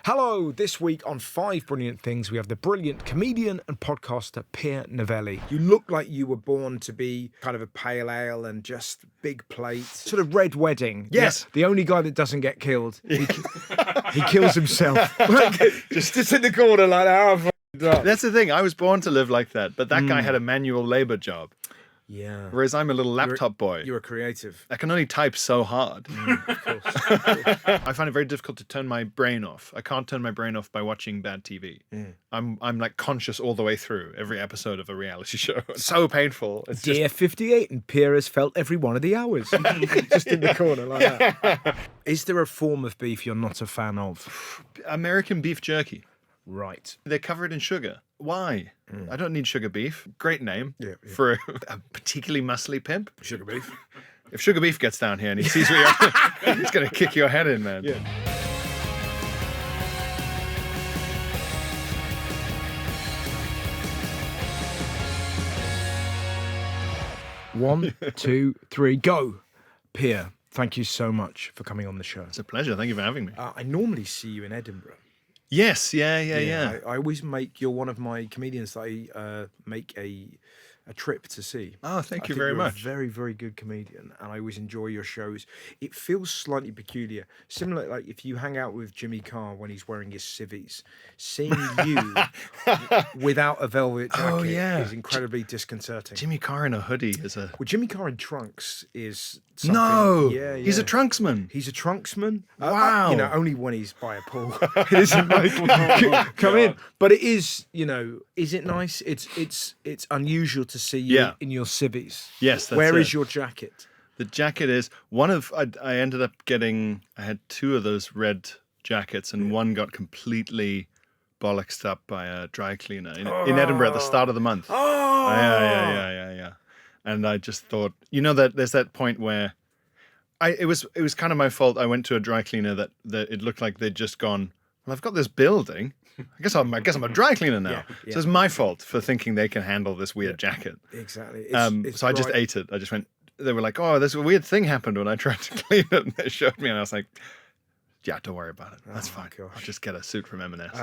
Hello, this week on 5 Brilliant Things, we have the brilliant comedian and podcaster Pierre Novellie. You look like you were born to be kind of a pale ale and just big plate. Sort of Red Wedding. Yes. Yeah, the only guy that doesn't get killed. He kills himself. just in the corner like that. That's the thing. I was born to live like that, but that guy had a manual labor job. Yeah. Whereas I'm a little laptop boy. You're a creative. I can only type so hard. Of course. I find it very difficult to turn my brain off. I can't turn my brain off by watching bad TV. I'm like conscious all the way through every episode of a reality show. It's so painful. It's Dear 58 and Pierre has felt every one of the hours. Just in the corner like that. Is there a form of beef you're not a fan of? American beef jerky. Right. They're covered in sugar. Why? I don't need sugar beef. Great name for a particularly muscly pimp. Sugar beef. If Sugar Beef gets down here and he sees what you're he's going to kick your head in, man. Yeah. One, two, three, go. Pierre, thank you so much for coming on the show. It's a pleasure. Thank you for having me. I normally see you in Edinburgh. Yes, yeah. I always you're one of my comedians that I make a trip to see. Oh, thank you I think very you're much. A very, very good comedian, and I always enjoy your shows. It feels slightly peculiar, similar like if you hang out with Jimmy Carr when he's wearing his civvies, seeing you without a velvet jacket is incredibly disconcerting. Jimmy Carr in a hoodie is a... Well, Jimmy Carr in trunks is something. No! Yeah. He's a trunksman. He's a trunksman. Wow. Only when he's by a pool. It isn't like, come in. But it is, is it nice? It's unusual to see you in your civvies. Yes, that's Where it. is your jacket? The jacket is one of... I ended up getting... I had 2 of those red jackets and one got completely bollocksed up by a dry cleaner in Edinburgh at the start of the month. Oh! Yeah. And I just thought, that there's that point where it was kind of my fault. I went to a dry cleaner that it looked like they'd just gone, well, I've got this building. I guess I'm a dry cleaner now. Yeah. So it's my fault for thinking they can handle this weird jacket. Exactly. So I just ate it. I just went, they were like, oh, this weird thing happened when I tried to clean it. And they showed me and I was like, yeah, don't worry about it. That's fine. Gosh. I'll just get a suit from M&S.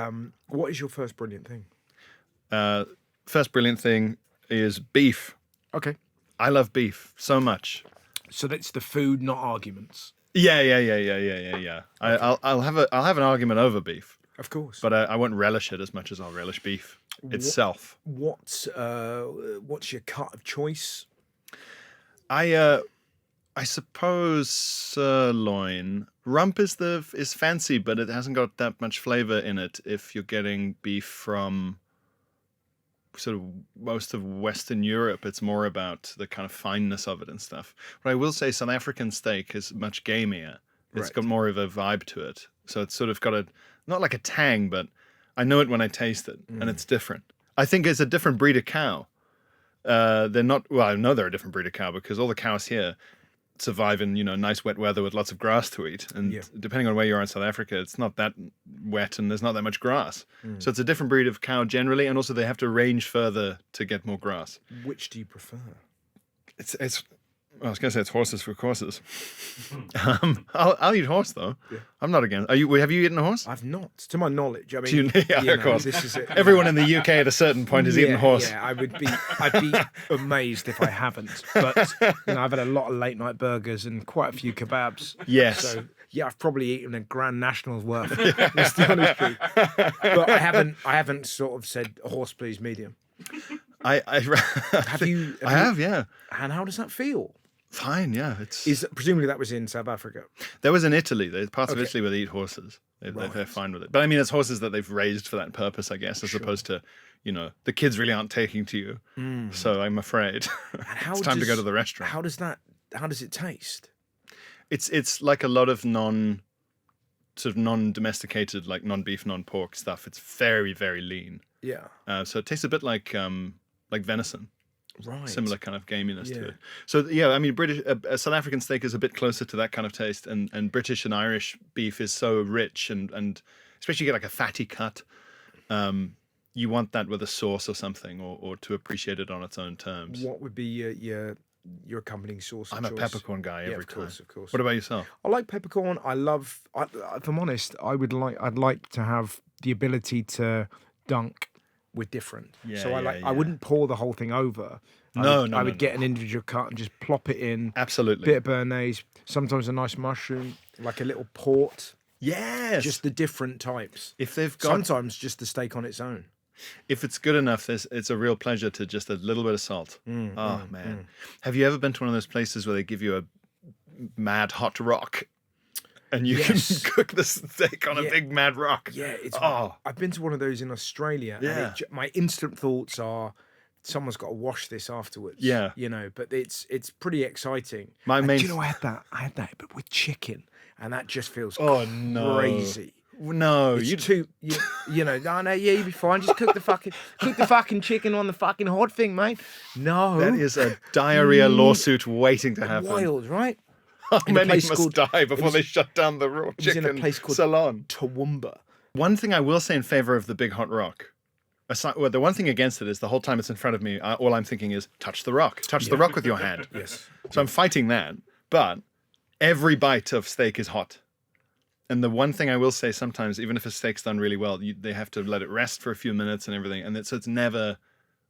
What is your first brilliant thing? First brilliant thing is beef. Okay. I love beef so much. So that's the food, not arguments. Yeah. I'll have an argument over beef, Of course. but I won't relish it as much as I'll relish beef itself. What's your cut of choice? I suppose sirloin. Rump is fancy, but it hasn't got that much flavor in it. If you're getting beef from sort of most of Western Europe, it's more about the kind of fineness of it and stuff. But I will say South African steak is much gamier. It's got more of a vibe to it. So it's sort of got not like a tang, but I know it when I taste it, and it's different. I think it's a different breed of cow. They're not, well, I know they're a different breed of cow because all the cows here survive in, nice wet weather with lots of grass to eat. And depending on where you are in South Africa, it's not that wet and there's not that much grass. So it's a different breed of cow generally, and also they have to range further to get more grass. Which do you prefer? I was going to say it's horses for courses. I'll eat horse though. Yeah. I'm not against. Have you eaten a horse? I've not, to my knowledge. I mean, of course. This is it. Everyone in the UK at a certain point has eaten horse. Yeah, I'd be amazed if I haven't. But I've had a lot of late night burgers and quite a few kebabs. Yes. So yeah, I've probably eaten a Grand National's worth. That's the honest truth. But I haven't sort of said horse, please, medium. Have you? I have, yeah. And how does that feel? Fine, yeah. Presumably that was in South Africa. There was in Italy. There's parts of Italy where they eat horses. They're fine with it. But I mean, it's horses that they've raised for that purpose, I guess, as opposed to, the kids really aren't taking to you. So I'm afraid it's time to go to the restaurant. How does it taste? It's like a lot of non-domesticated, like non-beef, non-pork stuff. It's very, very lean. Yeah. So it tastes a bit like venison. Right. Similar kind of gaminess to it. So yeah, I mean, a South African steak is a bit closer to that kind of taste, and British and Irish beef is so rich and especially you get like a fatty cut. You want that with a sauce or something, or to appreciate it on its own terms. What would be your your accompanying sauce. I'm a peppercorn guy every of course, time. Of course. What about yourself? I like peppercorn. If I'm honest, I'd like to have the ability to dunk with different. Yeah, So yeah. I wouldn't pour the whole thing over. I would get an individual cut and just plop it in. Absolutely. Bit of béarnaise, sometimes a nice mushroom, like a little port. Yes. Just the different types. If they've got, sometimes just the steak on its own. if it's good enough, it's a real pleasure to just a little bit of salt. Man. Have you ever been to one of those places where they give you a mad hot rock and you can cook the steak on a big mad rock? Yeah, Oh. I've been to one of those in Australia. Yeah. And my instant thoughts are, someone's got to wash this afterwards. Yeah. You know, but it's pretty exciting. My And main- do you know, I had that, but with chicken, and that just feels no. crazy. No, You know, no, you'd be fine. Just cook the fucking chicken on the fucking hot thing, mate. No, that is a diarrhea lawsuit waiting to happen. wild, right? How In a many place must called- die before they shut down the raw It was in chicken a place called salon? Toowoomba. One thing I will say in favor of the big hot rock, well, the one thing against it is the whole time it's in front of me, all I'm thinking is touch the rock the rock with your hand. Yes. So I'm fighting that, but every bite of steak is hot. And the one thing I will say sometimes, even if a steak's done really well, they have to let it rest for a few minutes and everything. And so it's never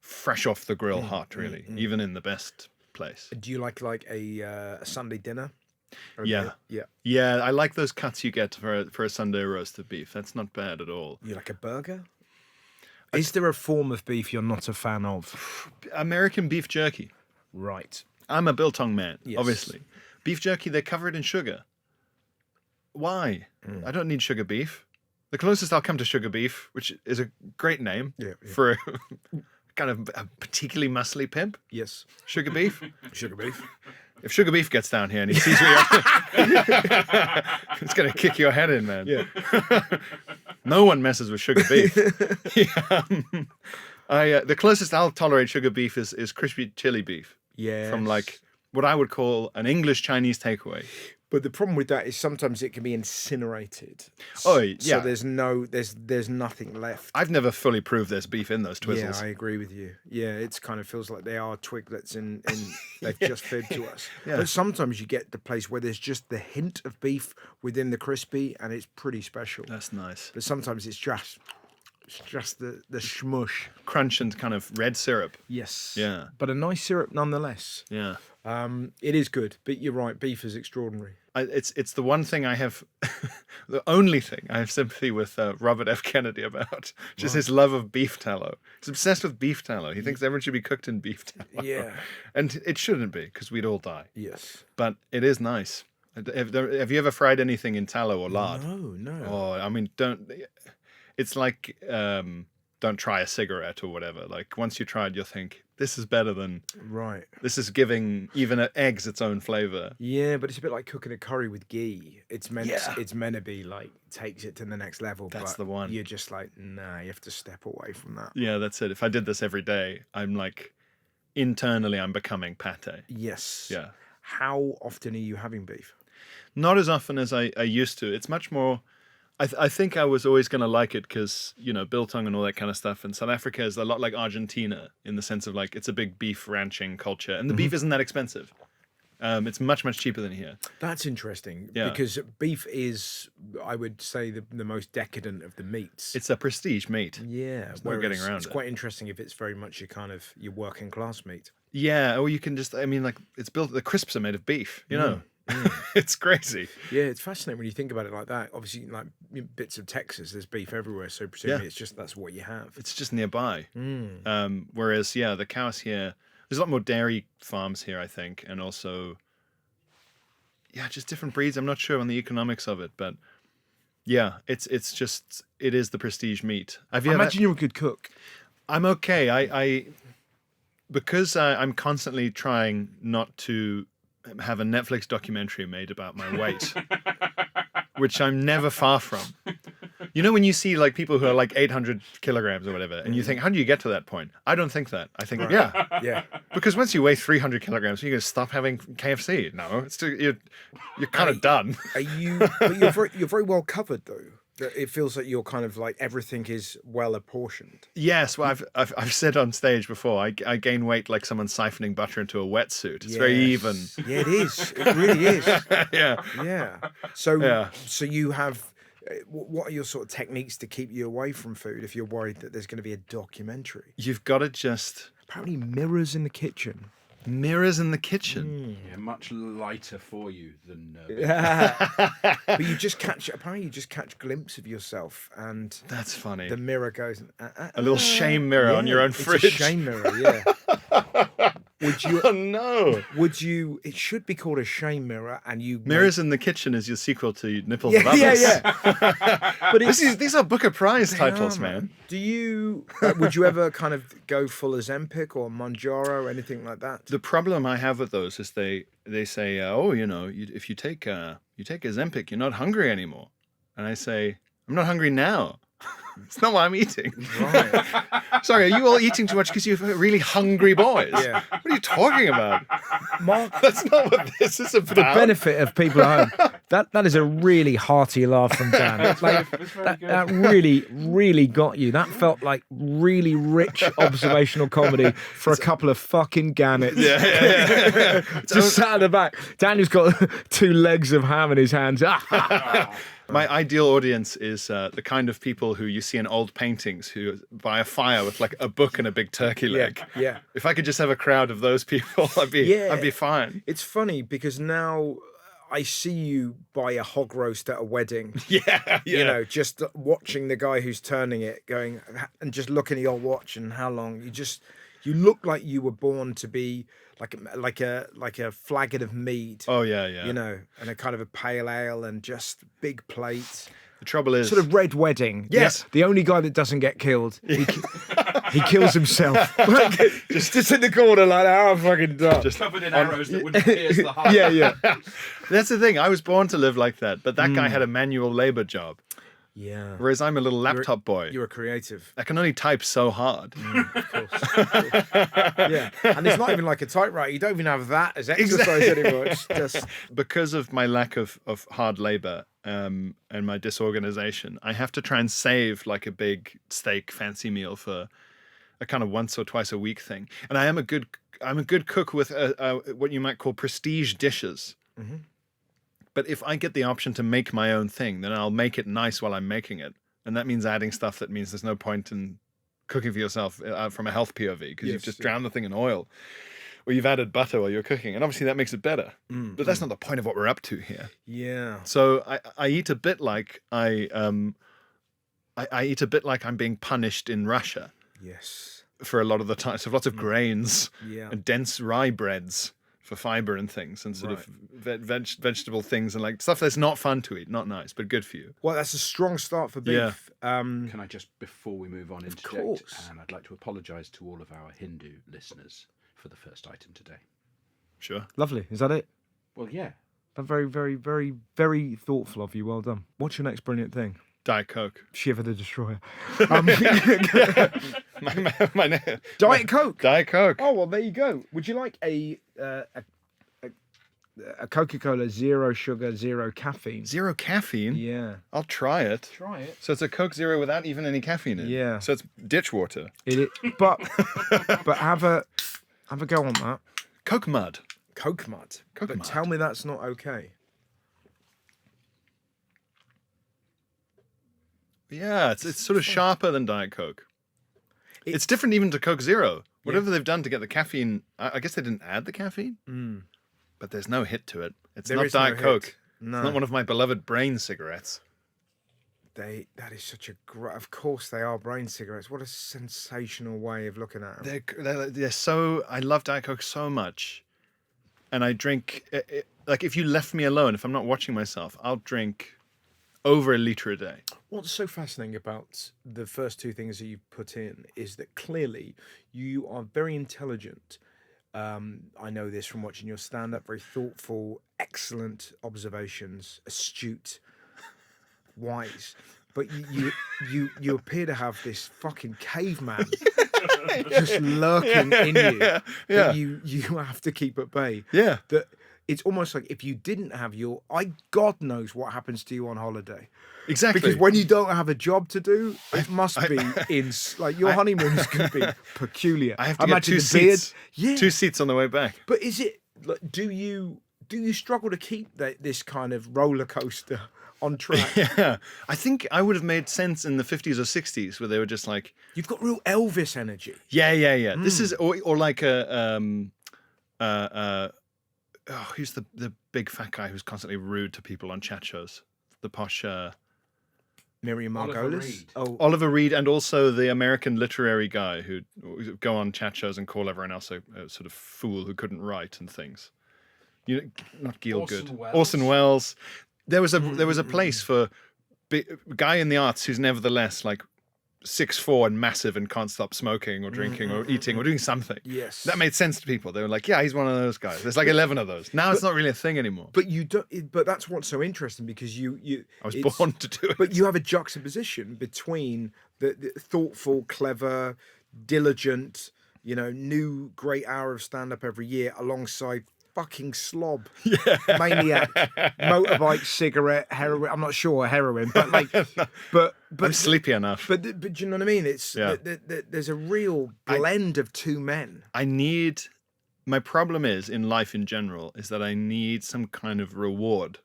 fresh off the grill hot, really, even in the best place. Do you like a Sunday dinner? Yeah. Yeah. Yeah, I like those cuts you get for a Sunday roasted beef. That's not bad at all. You like a burger? Is there a form of beef you're not a fan of? American beef jerky. Right. I'm a biltong man, Yes. obviously. Beef jerky, they cover it in sugar. Why? I don't need sugar beef. The closest I'll come to sugar beef, which is a great name for a kind of a particularly muscly pimp. Yes. Sugar beef. Sugar beef. If Sugar Beef gets down here and he sees me, it's going to kick your head in, man. Yeah. No one messes with Sugar Beef. The closest I'll tolerate sugar beef is crispy chili beef. Yeah. From like what I would call an English Chinese takeaway. But the problem with that is sometimes it can be incinerated. Oh, yeah. So there's nothing left. I've never fully proved there's beef in those twizzles. Yeah, I agree with you. Yeah, it kind of feels like they are twiglets and they've just fed to us. Yeah. But sometimes you get the place where there's just the hint of beef within the crispy and it's pretty special. That's nice. But sometimes it's just the schmush. Crunch and kind of red syrup. Yes. Yeah. But a nice syrup nonetheless. Yeah. It is good, but you're right, beef is extraordinary. It's the one thing I have, the only thing I have sympathy with Robert F. Kennedy about, just his love of beef tallow. He's obsessed with beef tallow. He thinks everyone should be cooked in beef tallow. Yeah. And it shouldn't be, because we'd all die. Yes. But it is nice. Have you ever fried anything in tallow or lard? No. Oh, I mean, it's like, don't try a cigarette or whatever. Like, once you try it, you'll think, this is better than... Right. This is giving even eggs its own flavour. Yeah, but it's a bit like cooking a curry with ghee. It's meant Yeah. to be like takes it to the next level. That's but the one. You're just like, nah, you have to step away from that. Yeah, that's it. If I did this every day, I'm like, internally, I'm becoming pate. Yes. Yeah. How often are you having beef? Not as often as I used to. It's much more... I think I was always going to like it because, biltong and all that kind of stuff. And South Africa is a lot like Argentina in the sense of like, it's a big beef ranching culture. And the beef isn't that expensive. It's much, much cheaper than here. That's interesting. Yeah. Because beef is, I would say, the most decadent of the meats. It's a prestige meat. Yeah. There's no getting around It's it. quite interesting if it's very much your working class meat. Yeah, or you can just, it's built, the crisps are made of beef, It's crazy. Yeah, it's fascinating when you think about it like that. Obviously, like bits of Texas, there's beef everywhere, so presumably that's what you have. It's just nearby. Whereas, the cows here, there's a lot more dairy farms here, I think, and also, just different breeds. I'm not sure on the economics of it, but it is the prestige meat. I imagine you're a good cook. I'm okay. Because I'm constantly trying not to have a Netflix documentary made about my weight, which I'm never far from. When you see like people who are like 800 kilograms or whatever, and you think, how do you get to that point? I don't think that. I think, Yeah. because once you weigh 300 kilograms, you're going to stop having KFC. No, it's you're kind of done. But you're very well covered though. That it feels like you're kind of like everything is well apportioned. Yes, well, I've said on stage before, I gain weight like someone siphoning butter into a wetsuit. It's very even. Yeah, it is. It really is. Yeah. Yeah. So Yeah. so you have. What are your sort of techniques to keep you away from food if you're worried that there's going to be a documentary? You've got to just Apparently, mirrors in the kitchen. mirrors in the kitchen. Yeah, much lighter for you than. But you just catch. Apparently, you just catch a glimpse of yourself, and That's funny. the mirror goes. A little shame mirror on your own it's fridge. A shame mirror, yeah. Would you? Oh no! Would you? It should be called a shame mirror, and you Mirrors in the Kitchen is your sequel to Nipples of Yeah, Others. yeah. But These are Booker Prize titles, Yeah, man. Do you? Would you ever kind of go full Ozempic or Mounjaro or anything like that? The problem I have with those is they say, if you take Ozempic, you're not hungry anymore. And I say, I'm not hungry now. It's not what I'm eating. Right. Sorry, are you all eating too much because you're really hungry boys? Yeah. What are you talking about? Mark, That's not what this is about. for the benefit of people at home, that is a really hearty laugh from Dan. Like, that really, really got you. That felt like really rich observational comedy for a couple of fucking gannets. Yeah. Just sat at the back. Daniel's got 2 legs of ham in his hands. My ideal audience is the kind of people who you see in old paintings who by a fire with like a book and a big turkey leg. Yeah. If I could just have a crowd of those people, I'd be fine. It's funny because now I see you buy a hog roast at a wedding. Yeah. You know, just watching the guy who's turning it, going and just looking at your watch and how long. You look like you were born to be like a flagon of mead. Oh yeah. You know, and a kind of a pale ale and just big plate. The trouble is, Sort of red wedding. Yes. The only guy that doesn't get killed. He kills himself. just in the corner like that. Oh, fucking done. just Covered in arrows that would pierce the heart. Yeah. that's the thing. I was born to live like that, but that guy had a manual labor job, Yeah. whereas I'm a little laptop boy. You're a creative. I can only type so hard. Of course. Yeah. And it's not even like a typewriter. You don't even have that as exercise anymore. It's just Because of my lack of hard labor and my disorganization, I have to try and save like a big steak fancy meal for a kind of once or twice a week thing. And I'm a good cook with what you might call prestige dishes. Mm-hmm. But if I get the option to make my own thing, then I'll make it nice while I'm making it. And that means adding stuff that means there's no point in cooking for yourself from a health POV because you've just drowned the thing in oil. Or you've added butter while you're cooking. And obviously that makes it better. But that's not the point of what we're up to here. yeah. So I eat a bit like I eat a bit like I'm being punished in Russia Yes. for a lot of the time. So lots of grains Yeah. and dense rye breads for fiber and things, and sort of vegetable things and like stuff that's not fun to eat, not nice, but good for you. Well, that's a strong start for beef. Yeah. Can I just, before we move on, interject? course. And I'd like to apologise to all of our Hindu listeners for the first item today. Sure. Lovely. Is that it? Well, yeah. Very, very, very, very thoughtful of you. Well done. What's your next brilliant thing? Diet Coke. Shiver the Destroyer. my Diet Coke. Diet Coke. Oh well, there you go. Would you like a Coca-Cola zero sugar, zero caffeine? Zero caffeine? Yeah. I'll try it. Try it. So it's a Coke Zero without even any caffeine in it. Yeah. So it's ditch water. But have a go on that. Coke mud. Coke mud. Coke but mud. tell me that's not okay. Yeah, it's sort of sharper than Diet Coke. It's different even to Coke Zero. Whatever they've done to get the caffeine, I guess they didn't add the caffeine, but there's no hit to it. It's There not is no Diet hit. Coke. No. It's not one of my beloved brain cigarettes. That is such a of course they are brain cigarettes. What a sensational way of looking at them. They're so. I love Diet Coke so much, and I drink. Like if you left me alone, if I'm not watching myself, I'll drink over a liter a day. What's so fascinating about the first 2 things that you've put in is that clearly you are very intelligent. I know this from watching your stand-up. Very thoughtful, excellent observations, astute, wise. But you appear to have this fucking caveman just lurking in you. Yeah. That you have to keep at bay. Yeah. That it's almost like if you didn't have your, God knows what happens to you on holiday. Exactly. Because when you don't have a job to do, it must be like your honeymoon's going to be peculiar. I have to get two imagine the beard. seats. Yeah. 2 seats on the way back. But is it, like, do you struggle to keep this kind of roller coaster on track? Yeah. I think I would have made sense in the 50s or 60s where they were just like, You've got real Elvis energy. yeah. This is, or like who's the big fat guy who's constantly rude to people on chat shows? The posh... Miriam Oliver Margolis. Reed. Oh, Oliver Reed, and also the American literary guy who go on chat shows and call everyone else a sort of fool who couldn't write and things. Not Gielgud. Orson Welles. There was a place for a guy in the arts who's nevertheless like 6'4" and massive and can't stop smoking or drinking or eating or doing something. yes. That made sense to people. They were like, yeah, he's one of those guys. There's like 11 of those. Now it's not really a thing anymore. But you don't. But that's what's so interesting because I was born to do it. But you have a juxtaposition between the thoughtful, clever, diligent, new great hour of stand up every year alongside fucking slob, maniac, motorbike, cigarette, heroin. I'm not sure heroin, but like, but I'm sleepy enough. But do you know what I mean? It's there's a real blend of two men. My problem is in life in general is that I need some kind of reward.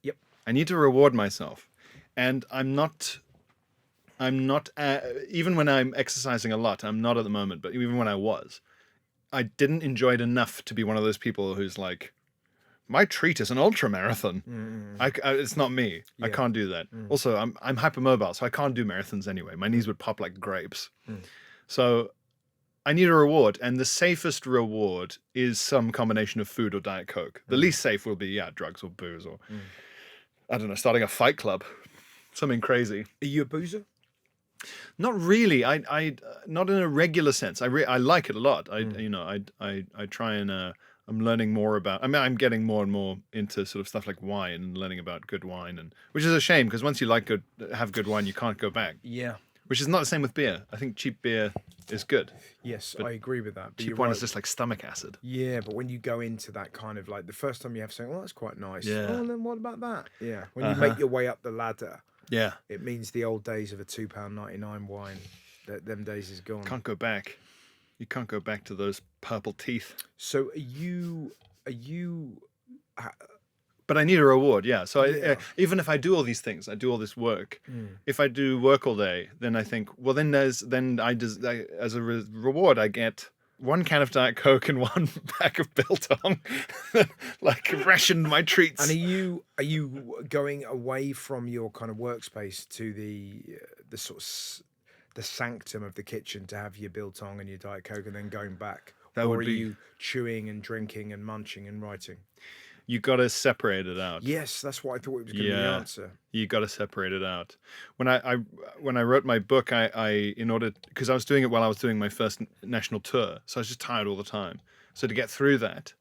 Yep. I need to reward myself, and I'm not even when I'm exercising a lot. I'm not at the moment, but even when I was. I didn't enjoy it enough to be one of those people who's like, my treat is an ultra marathon. It's not me. Yeah. I can't do that. Also, I'm hypermobile, so I can't do marathons anyway. My knees would pop like grapes. So I need a reward, and the safest reward is some combination of food or Diet Coke. The least safe will be drugs or booze or I don't know, starting a fight club, something crazy. Are you a boozer? Not really. I not in a regular sense. I like it a lot. I try and I'm learning more about. I mean, I'm getting more and more into sort of stuff like wine and learning about good wine, and which is a shame because once you have good wine, you can't go back. Yeah. Which is not the same with beer. I think cheap beer is good. Yes, I agree with that. But cheap wine is just like stomach acid. Yeah, but when you go into that kind of like the first time you have something, that's quite nice. Yeah. Oh, and then what about that? Yeah. When you make your way up the ladder. Yeah. It means the old days of a £2.99 wine. Them days is gone. Can't go back. You can't go back to those purple teeth. So are you? But I need a reward, yeah. So even if I do all these things, I do all this work. If I do work all day, then I think, well, then as a reward, I get 1 can of Diet Coke and 1 pack of Biltong, like rationed my treats. And are you going away from your kind of workspace to the sort of the sanctum of the kitchen to have your Biltong and your Diet Coke and then going back? Or are you chewing and drinking and munching and writing? You got to separate it out. Yes, that's what I thought it was going to be the answer. You got to separate it out. When I wrote my book, because I was doing it while I was doing my first national tour, so I was just tired all the time. So to get through that,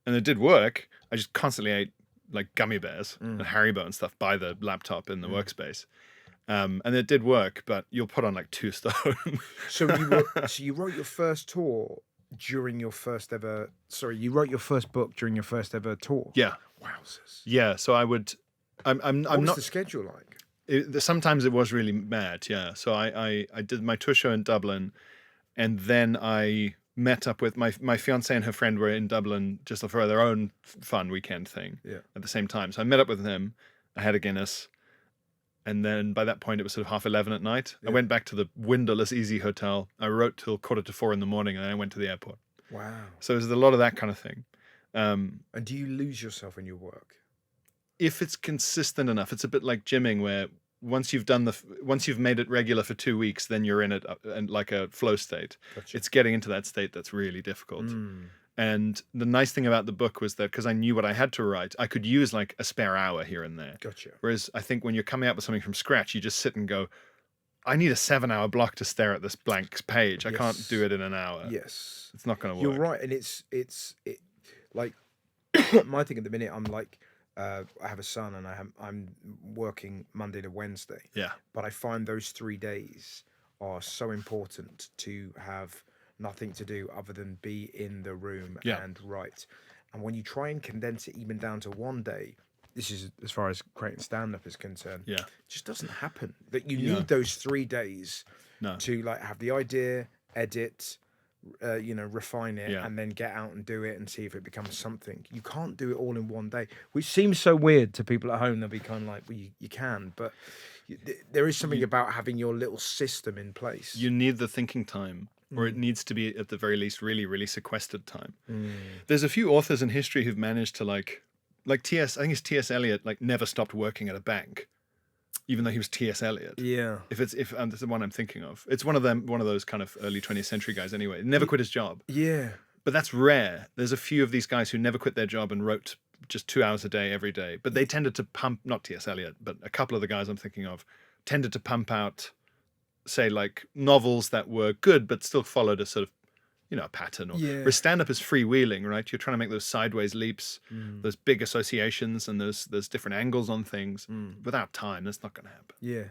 and it did work, I just constantly ate like gummy bears and Haribo and stuff by the laptop in the workspace. And it did work, but you'll put on like 2 stone. So you wrote your first tour during your first ever. Sorry, you wrote your first book during your first ever tour. Yeah. Wowzers. Yeah. So I would. I'm What was not. the schedule like? Sometimes it was really mad. Yeah. So I did my tour show in Dublin, and then I met up with my fiancée and her friend were in Dublin just for their own fun weekend thing. Yeah. At the same time, so I met up with them. I had a Guinness. And then by that point, it was sort of 11:30 at night. Yeah. I went back to the windowless Easy Hotel. I wrote till 3:45 in the morning, and then I went to the airport. Wow. So there's a lot of that kind of thing. And do you lose yourself in your work? If it's consistent enough, it's a bit like gymming, where once you've made it regular for 2 weeks, then you're in it and like a flow state. Gotcha. It's getting into that state that's really difficult. And the nice thing about the book was that because I knew what I had to write, I could use like a spare hour here and there. Gotcha. Whereas I think when you're coming up with something from scratch, you just sit and go, I need a 7-hour block to stare at this blank page. I can't do it in an hour. Yes. It's not going to work. You're right. And it's like my thing at the minute, I'm like, I have a son and I'm working Monday to Wednesday. Yeah. But I find those 3 days are so important to have nothing to do other than be in the room and write. And when you try and condense it even down to one day, this is as far as creating stand-up is concerned. Yeah. It just doesn't happen. That you Yeah. need those 3 days No. to like have the idea, edit, refine it, Yeah. and then get out and do it and see if it becomes something. You can't do it all in one day, which seems so weird to people at home. They'll be kind of like, well, you can, but there is something about having your little system in place. You need the thinking time, or it needs to be at the very least really, really sequestered time. There's a few authors in history who've managed to like T.S. I think it's T.S. Eliot, like never stopped working at a bank, even though he was T.S. Eliot. Yeah. If that's the one I'm thinking of, it's one of those kind of early 20th century guys anyway. Never quit his job. Yeah. But that's rare. There's a few of these guys who never quit their job and wrote just 2 hours a day every day. But they tended to pump, not T.S. Eliot, but a couple of the guys I'm thinking of tended to pump out, say, like novels that were good but still followed a sort of, a pattern. Or where stand-up is freewheeling, right? You're trying to make those sideways leaps, those big associations, and those different angles on things. Without time, that's not going to happen. Yeah.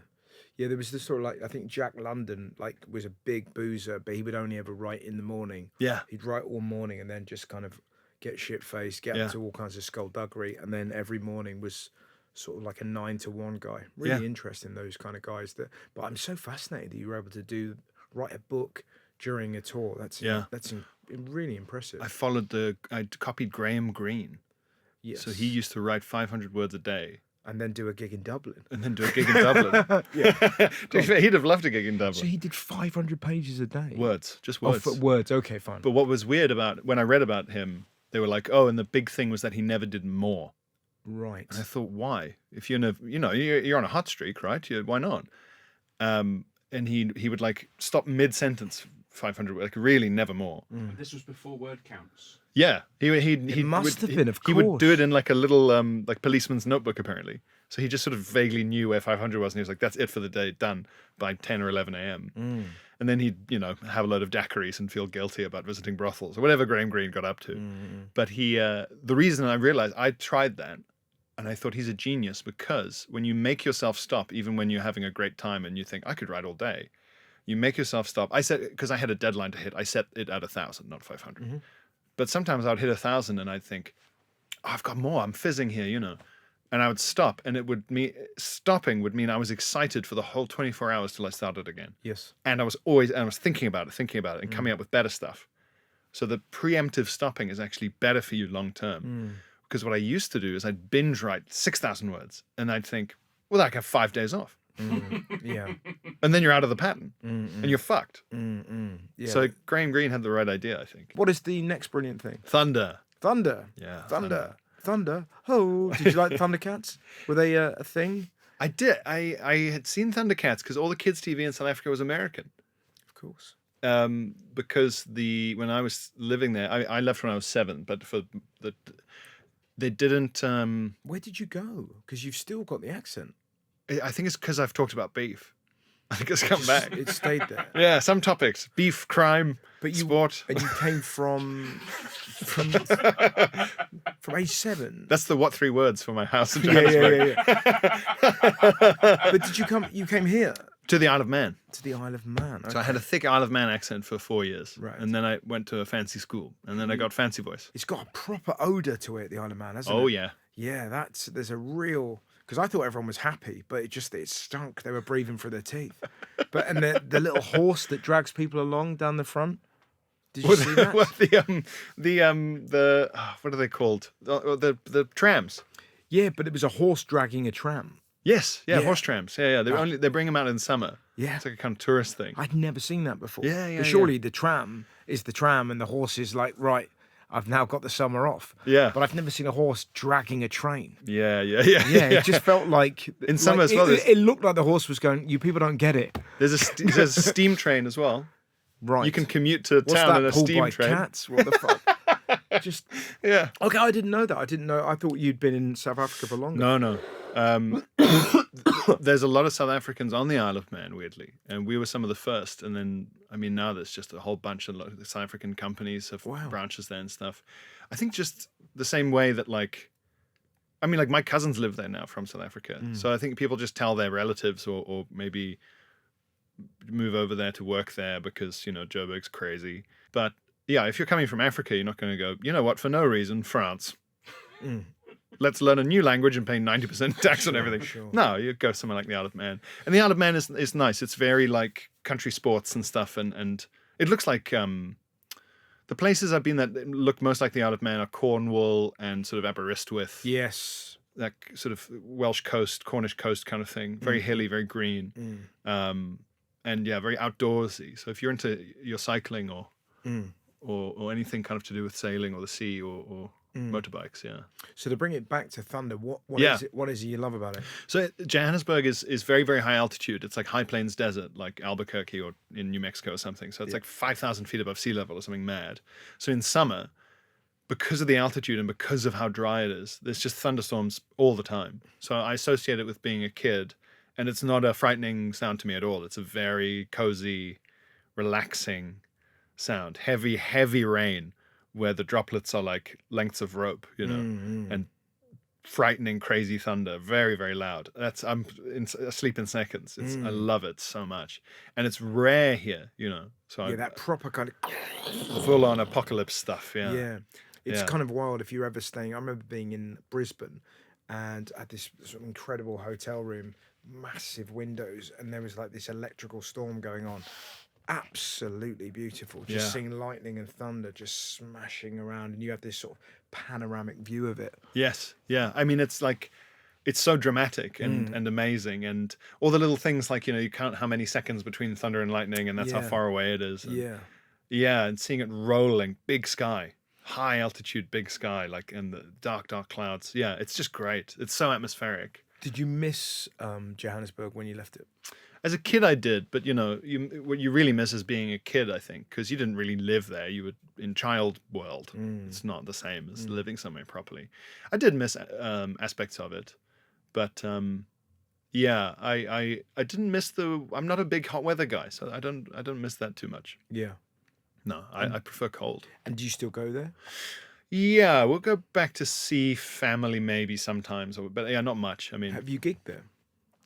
Yeah, there was this sort of like, I think Jack London was a big boozer, but he would only ever write in the morning. Yeah. He'd write all morning and then just kind of get shit-faced, get up to all kinds of skullduggery, and then every morning was sort of like a 9 to 1 guy. Really interesting, those kind of guys. But I'm so fascinated that you were able to write a book during a tour. That's really impressive. I copied Graham Greene. Yes. So he used to write 500 words a day. And then do a gig in Dublin. He'd have loved a gig in Dublin. So he did 500 pages a day? Just words. Oh, words, okay, fine. But what was weird about, when I read about him, they were like, oh, and the big thing was that he never did more. Right. And I thought, why? If you're on a hot streak, right? Why not? And he would like stop mid-sentence, 500, like really never more. This was before word counts. Yeah, he must have been, of He would course. do it in like a little like policeman's notebook apparently. So he just sort of vaguely knew where 500 was, and he was like, "That's it for the day, done by 10 or 11 a.m." And then he'd have a load of daiquiris and feel guilty about visiting brothels or whatever Graham Greene got up to. But the reason I realized I tried that, and I thought he's a genius because when you make yourself stop, even when you're having a great time and you think I could write all day, you make yourself stop. I said, because I had a deadline to hit, I set it at 1,000, not 500. But sometimes I would hit 1,000 and I'd think, oh, I've got more. I'm fizzing here, And I would stop, and stopping would mean I was excited for the whole 24 hours till I started again. Yes. And I was thinking about it, and coming up with better stuff. So the preemptive stopping is actually better for you long term. Because what I used to do is I'd binge write 6,000 words, and I'd think, well, I can have 5 days off. Yeah. And then you're out of the pattern, and you're fucked. Yeah. So Graham Greene had the right idea, I think. What is the next brilliant thing? Thunder. Yeah. Thunder. Oh, did you like Thundercats? Were they a thing? I did. I had seen Thundercats because all the kids' TV in South Africa was American. Of course. Because when I was living there, I left when I was 7, but they didn't. Where did you go? Because you've still got the accent. I think it's because I've talked about beef. I think it's come back. It stayed there. Yeah, some topics: beef, crime, sport. And you came from age 7. That's the 3 words for my house in Johannesburg. Yeah. But did you come? You came here To the Isle of Man. to the Isle of Man. So I had a thick Isle of Man accent for 4 years. Right. And then I went to a fancy school. And then I got fancy voice. It's got a proper odour to it, the Isle of Man, hasn't it? Oh, yeah. Yeah, there's a real, because I thought everyone was happy, but it stunk. They were breathing through their teeth. And the little horse that drags people along down the front. Did you see that? What are they called? The trams. Yeah, but it was a horse dragging a tram. Yes, Yeah. horse trams. Yeah. They bring them out in summer. Yeah. It's like a kind of tourist thing. I'd never seen that before. Yeah, But surely the tram is the tram, and the horse is like, right, I've now got the summer off. Yeah. But I've never seen a horse dragging a train. Yeah. Yeah, it just felt like In summer as well, It looked like the horse was going, you people don't get it. There's a steam train as well. Right. You can commute to What's town that, in a pulled steam by train. cats? What the fuck? Just Yeah. okay. I didn't know that. I didn't know. I thought you'd been in South Africa for longer. No. There's a lot of South Africans on the Isle of Man, weirdly, and we were some of the first. And then, now there's just a whole bunch of South African companies have branches there and stuff. I think just the same way that my cousins live there now from South Africa. So I think people just tell their relatives or maybe move over there to work there because, Joburg's crazy. But yeah, if you're coming from Africa, you're not going to go, you know what, for no reason, France. Mm. Let's learn a new language and pay 90% tax on everything. Sure. No, you go somewhere like the Isle of Man. And the Isle of Man is nice. It's very like country sports and stuff. And it looks like the places I've been that look most like the Isle of Man are Cornwall and sort of Aberystwyth. Yes. That sort of Welsh coast, Cornish coast kind of thing. Very hilly, very green. And yeah, very outdoorsy. So if you're into your cycling or anything kind of to do with sailing or the sea or motorbikes, yeah. So to bring it back to Thunder, what Yeah. is it? What is it you love about it? So Johannesburg is very, very high altitude. It's like high plains desert, like Albuquerque or in New Mexico or something. So it's like 5,000 feet above sea level or something mad. So in summer, because of the altitude and because of how dry it is, there's just thunderstorms all the time. So I associate it with being a kid, and it's not a frightening sound to me at all. It's a very cozy, relaxing sound. Heavy, heavy rain where the droplets are like lengths of rope, you know, and frightening, crazy thunder, very, very loud. I'm asleep in seconds. I love it so much, and it's rare here, you know. So That proper kind of full on apocalypse stuff. Yeah, Yeah. It's Yeah. kind of wild if you're ever staying. I remember being in Brisbane and at this sort of incredible hotel room, massive windows, and there was like this electrical storm going on. Absolutely beautiful. Just Yeah. seeing lightning and thunder just smashing around, and you have this sort of panoramic view of it. Yes, yeah. I mean, it's like it's so dramatic and amazing, and all the little things like, you know, you count how many seconds between thunder and lightning, and that's how Yeah. far away it is. And, Yeah. yeah, and seeing it rolling, big sky, high altitude, big sky, like in the dark clouds. Yeah, it's just great. It's so atmospheric. Did you miss Johannesburg when you left it? As a kid, I did, but you know, what you really miss is being a kid, I think, because you didn't really live there. You were in child world. It's not the same as living somewhere properly. I did miss aspects of it, but yeah, I didn't miss I'm not a big hot weather guy, so I don't miss that too much. Yeah. No, I prefer cold. And do you still go there? Yeah, we'll go back to see family maybe sometimes, but yeah, not much. I mean, Have you gigged there?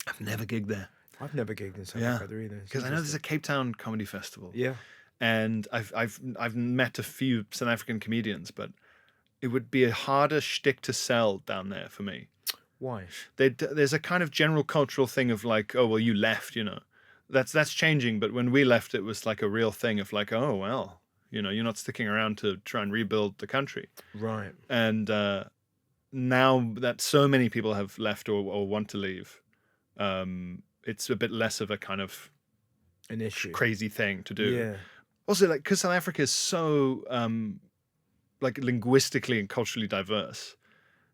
I've never gigged there. I've never gigged in South Yeah. Africa either. It's Because I know there's a interesting. Cape Town comedy festival. Yeah. And I've met a few South African comedians, but it would be a harder shtick to sell down there for me. Why? There's a kind of general cultural thing of like, oh well, you left, you know. That's changing, but when we left, it was like a real thing of like, oh well, you know, you're not sticking around to try and rebuild the country. Right. And now that so many people have left or want to leave, it's a bit less of a kind of An issue. crazy thing to do. Yeah. Also, like, because South Africa is so like linguistically and culturally diverse,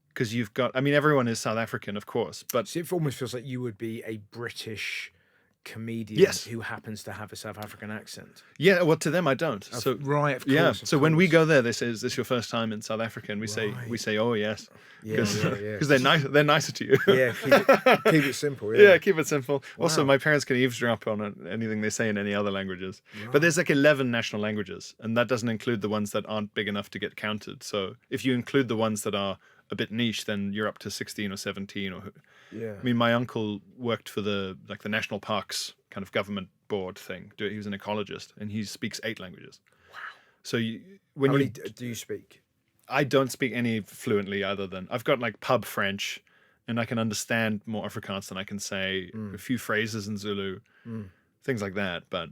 because you've got, I mean, everyone is South African, of course, but See, it almost feels like you would be a British comedian Yes. who happens to have a South African accent. yeah, well, to them I don't. So Right, of course. yeah, of so when we course. go there, they say, "Is this your first time in South Africa?" And we Right. say, "Oh yes," Yeah, because yeah. they're nice. They're nicer to you. Yeah, keep it simple. Yeah, Yeah. keep it simple. Also, Wow. my parents can eavesdrop on anything they say in any other languages. But there's like 11 national languages, and that doesn't include the ones that aren't big enough to get counted. So if you include the ones that are a bit niche, then you're up to 16 or 17. Or Yeah. I mean, my uncle worked for the national parks kind of government board thing. He was an ecologist, and he speaks 8 languages. Wow. So when How you many do you speak? I don't speak any fluently other than I've got like pub French, and I can understand more Afrikaans than I can say a few phrases in Zulu, things like that. But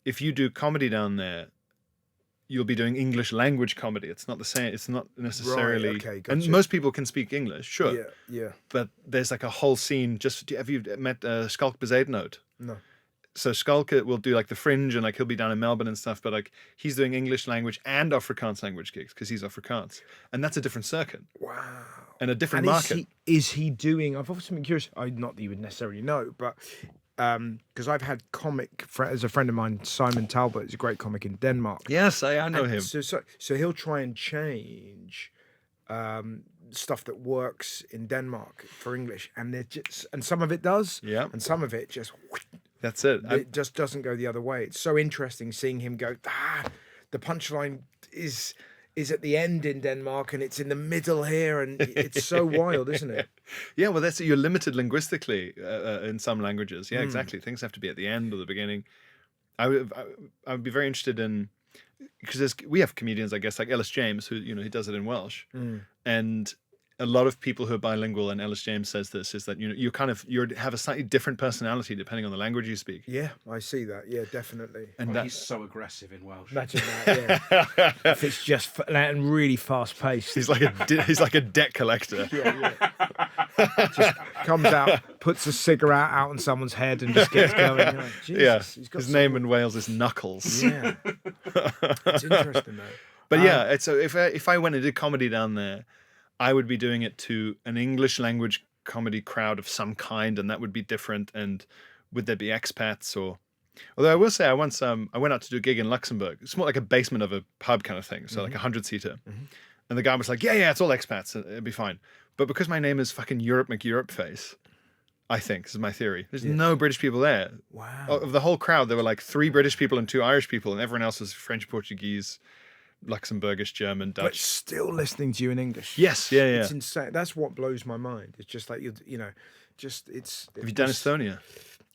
if you do comedy down there, you'll be doing English language comedy. It's not the same. It's not necessarily. okay, And gotcha. most people can speak English, sure. Yeah, yeah. But there's like a whole scene. Have you met Skalk Bezuidenhout? No. So Skalk will do like the Fringe, and like he'll be down in Melbourne and stuff, but like he's doing English language and Afrikaans language gigs because he's Afrikaans, and that's a different circuit Wow. and a different And market. is he doing? I've often been curious. Not that you would necessarily know, but because I've had as a friend of mine, Simon Talbot is a great comic in Denmark. Yes, I know him. So he'll try and change stuff that works in Denmark for English, and and some of it does, Yeah. and some of it just That's it. it just doesn't go the other way. It's so interesting seeing him go. The punchline is at the end in Denmark, and it's in the middle here, and it's so wild, isn't it? Yeah, well, you're limited linguistically in some languages. Yeah, exactly. Things have to be at the end or the beginning. I would be very interested in. because we have comedians, I guess, like Ellis James, who he does it in Welsh, and a lot of people who are bilingual, and Ellis James says this, is that you have a slightly different personality depending on the language you speak. Yeah, I see that. Yeah, definitely. And Well, he's so aggressive in Welsh. Imagine that. Yeah. If it's just and really fast paced. He's like a debt collector. Yeah. Just comes out, puts a cigarette out on someone's head, and just gets going. You're like, Jesus, he's got His name in Wales is Knuckles. Yeah, it's interesting though. But yeah, so if I went and did comedy down there, I would be doing it to an English language comedy crowd of some kind, and that would be different. And would there be expats or? Although I will say, I once I went out to do a gig in Luxembourg. It's more like a basement of a pub kind of thing, so like 100-seater. And the guy was like, "Yeah, it's all expats. It'll be fine." But because my name is fucking Europe McEuropeface, I think this is my theory. There's no British people there. Wow. Of the whole crowd, there were like 3 British people and 2 Irish people, and everyone else was French, Portuguese, Luxembourgish, German, But Dutch. still listening to you in English. Yes, yeah. It's insane. That's what blows my mind. It's just like it's. Have you done Estonia?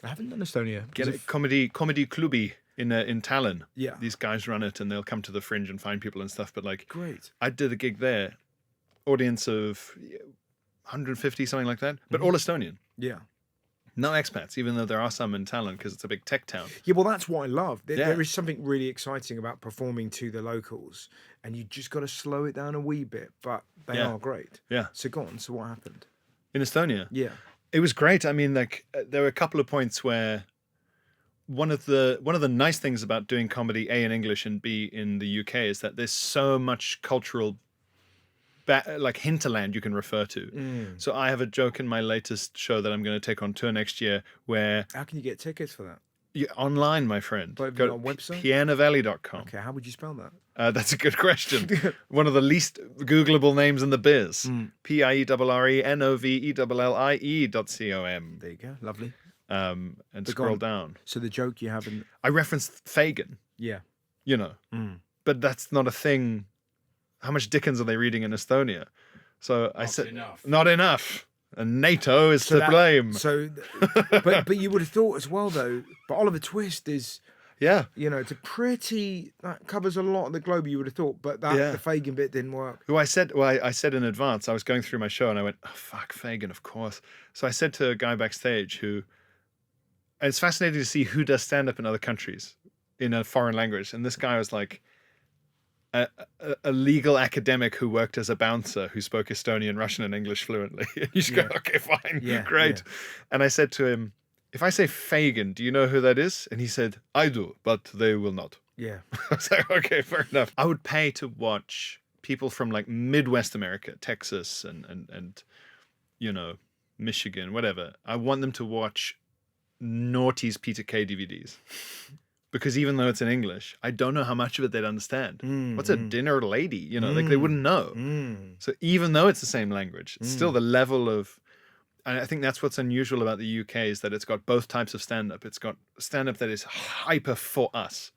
I haven't done Estonia. Get a comedy clubby in Tallinn. Yeah. These guys run it, and they'll come to the Fringe and find people and stuff. But like, Great. I did a gig there, audience of 150, something like that, but all Estonian. Yeah. No expats, even though there are some in Tallinn because it's a big tech town. Yeah, well, that's what I love. Yeah. There is something really exciting about performing to the locals, and you just got to slow it down a wee bit, but they Yeah. are great. Yeah. So go on. So what happened? In Estonia. Yeah. It was great. I mean, like there were a couple of points where one of the nice things about doing comedy A in English and B in the UK is that there's so much cultural like hinterland you can refer to. So I have a joke in my latest show that I'm going to take on tour next year where How can you get tickets for that? online, my friend. But have Go you to got a website? pierrenovellie.com. Okay, how would you spell that? That's a good question. One of the least Googleable names in the biz. PIERRENOVELLIE.com. There you go. Lovely. And go scroll on. down. So the joke you have in... I referenced Fagin, Yeah. but that's not a thing. How much Dickens are they reading in Estonia? So I Not said, enough. not enough. And NATO is to blame. So, but you would have thought as well, though, but Oliver Twist is... Yeah. It's a pretty... That covers a lot of the globe, you would have thought, but the Fagin bit didn't work. Who I said in advance, I was going through my show and I went, oh, fuck, Fagin, of course. So I said to a guy backstage who... And it's fascinating to see who does stand-up in other countries in a foreign language. And this guy was like a legal academic who worked as a bouncer who spoke Estonian, Russian, and English fluently. And you just go, okay, fine, great. Yeah. And I said to him, if I say Fagin, do you know who that is? And he said, I do, but they will not. Yeah. I was like, okay, fair enough. I would pay to watch people from like Midwest America, Texas and Michigan, whatever. I want them to watch Naughty's Peter Kay DVDs. Because even though it's in English, I don't know how much of it they'd understand. What's a dinner lady? Like they wouldn't know. So even though it's the same language, it's still the level of... And I think that's what's unusual about the UK is that it's got both types of stand-up. It's got stand-up that is hyper for us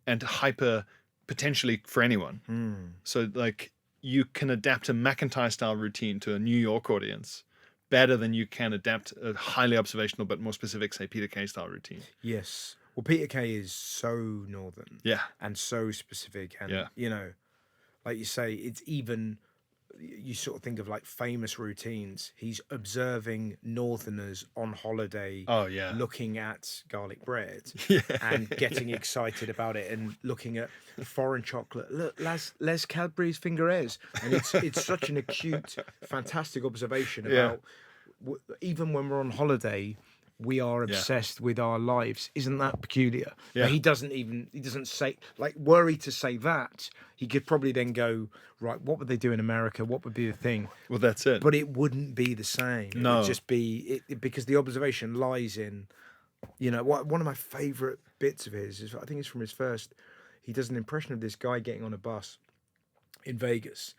and hyper potentially for anyone. So like you can adapt a McIntyre-style routine to a New York audience better than you can adapt a highly observational but more specific, say, Peter Kay-style routine. Yes. Well, Peter Kay is so northern. Yeah. And so specific. And, like you say, it's even... You sort of think of like famous routines. He's observing northerners on holiday, looking at garlic bread and getting excited about it, and looking at foreign chocolate. Look, Les Cadbury's finger airs, and it's such an acute, fantastic observation about even when we're on holiday, we are obsessed with our lives. Isn't that peculiar? Yeah. He doesn't say, like, worry to say that. He could probably then go, right, what would they do in America? What would be the thing? Well, that's it. But it wouldn't be the same. No. It would just be, because the observation lies in, one of my favourite bits of his is, I think it's from his first, he does an impression of this guy getting on a bus in Vegas.